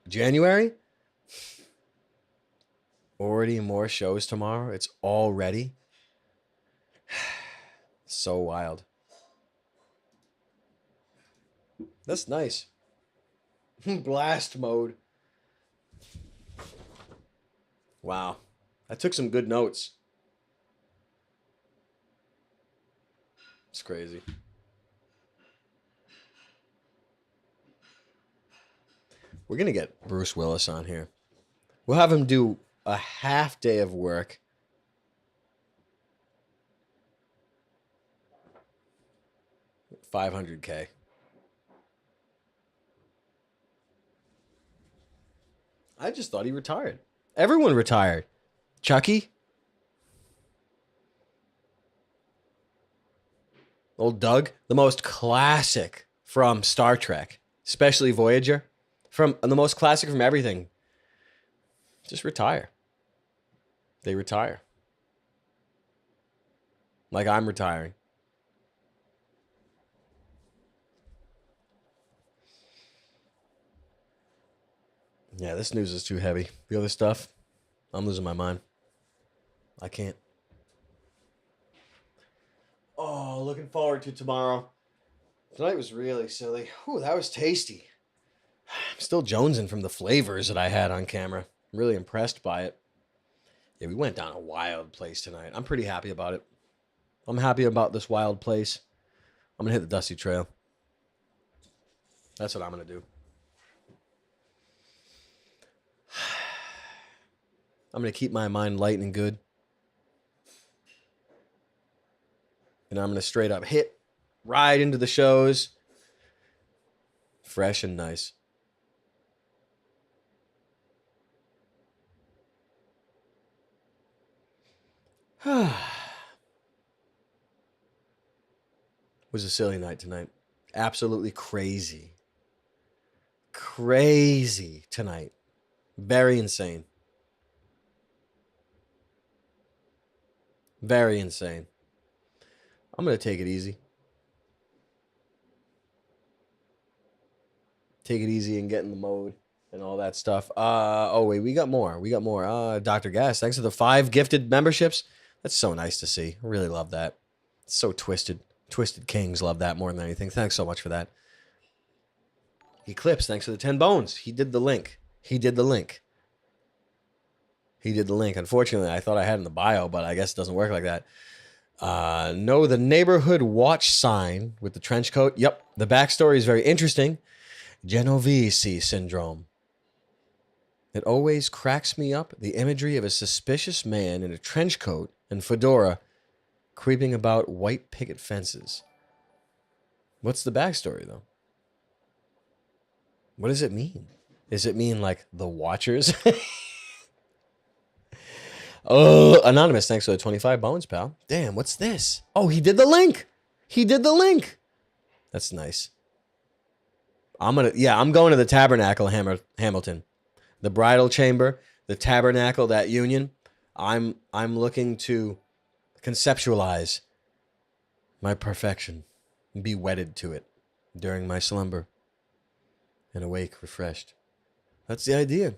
January? Already more shows tomorrow? It's already? So wild. That's nice. Blast mode. Wow. I took some good notes. It's crazy. We're going to get Bruce Willis on here. We'll have him do a half day of work. $500K. I just thought he retired. Everyone retired. Chucky? Old Doug, the most classic from Star Trek, especially Voyager, from the most classic from everything. Just retire. They retire. Like I'm retiring. Yeah, this news is too heavy. The other stuff, I'm losing my mind. I can't. Oh, looking forward to tomorrow. Tonight was really silly. Ooh, that was tasty. I'm still jonesing from the flavors that I had on camera. I'm really impressed by it. Yeah, we went down a wild place tonight. I'm pretty happy about it. I'm happy about this wild place. I'm going to hit the Dusty Trail. That's what I'm going to do. I'm going to keep my mind light and good. And I'm going to straight up hit right into the shows. Fresh and nice. Was a silly night tonight. Absolutely crazy. Crazy tonight. Very insane. Very insane. I'm going to take it easy. Take it easy and get in the mode and all that stuff. Oh, wait, we got more. Dr. Gas, thanks for the 5 gifted memberships. That's so nice to see. I really love that. It's so twisted. Twisted Kings love that more than anything. Thanks so much for that. Eclipse, thanks for the 10 bones. He did the link. Unfortunately, I thought I had in the bio, but I guess it doesn't work like that. No, the neighborhood watch sign with the trench coat. Yep, the backstory is very interesting. Genovese syndrome. It always cracks me up, the imagery of a suspicious man in a trench coat and fedora creeping about white picket fences. What's the backstory, though? What does it mean? Does it mean, like, the Watchers? Oh, Anonymous, thanks for the 25 bones, pal. Damn, what's this? Oh, he did the link. That's nice. I'm going to the Tabernacle, Hamilton. The bridal chamber, the tabernacle, that union. I'm looking to conceptualize my perfection and be wedded to it during my slumber and awake refreshed. That's the idea.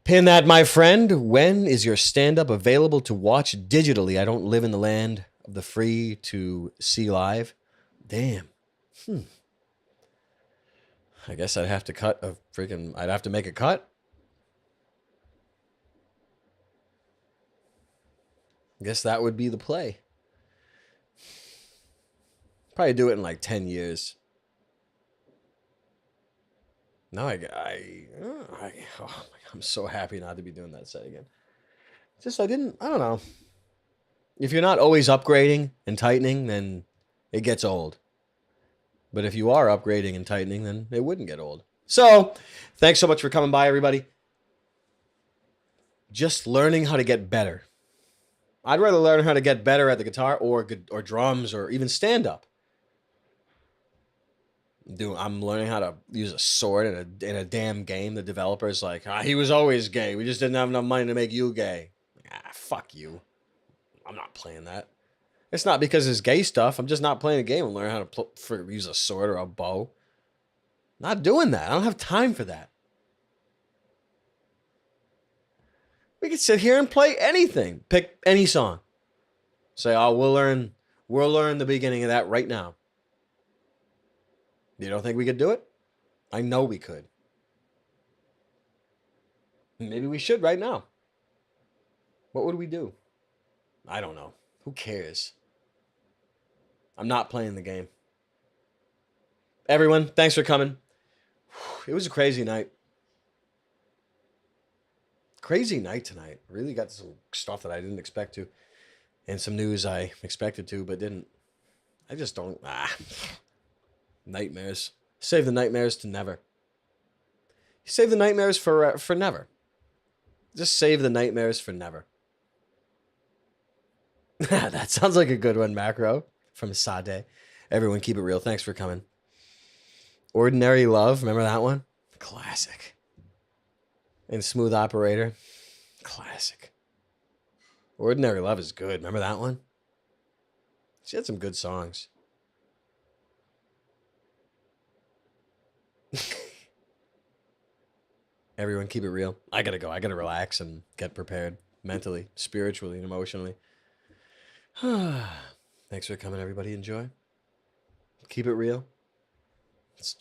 Pin that, my friend. When is your stand-up available to watch digitally? I don't live in the land of the free to see live. Damn. I guess I'd have to I'd have to make a cut. I guess that would be the play. Probably do it in like 10 years. No, I'm so happy not to be doing that set again. I don't know. If you're not always upgrading and tightening, then it gets old. But if you are upgrading and tightening, then it wouldn't get old. So, thanks so much for coming by, everybody. Just learning how to get better. I'd rather learn how to get better at the guitar or drums or even stand-up. I'm learning how to use a sword in a damn game. The developer's like, he was always gay. We just didn't have enough money to make you gay. Fuck you. I'm not playing that. It's not because it's gay stuff. I'm just not playing a game and learning how to use a sword or a bow. Not doing that. I don't have time for that. We could sit here and play anything. Pick any song. Say, we'll learn the beginning of that right now. You don't think we could do it? I know we could. Maybe we should right now. What would we do? I don't know. Who cares? I'm not playing the game. Everyone, thanks for coming. It was a crazy night. Crazy night tonight. Really got some stuff that I didn't expect to. And some news I expected to, but didn't. I just don't. Nightmares. Save the nightmares to never. Save the nightmares for never. Just save the nightmares for never. That sounds like a good one, Macro from Sade. Everyone, keep it real. Thanks for coming. Ordinary Love. Remember that one? Classic. And Smooth Operator. Classic. Ordinary Love is good. Remember that one? She had some good songs. Everyone, keep it real. I gotta go. I gotta relax and get prepared mentally, spiritually, and emotionally. Thanks for coming, everybody. Enjoy. Keep it real. It's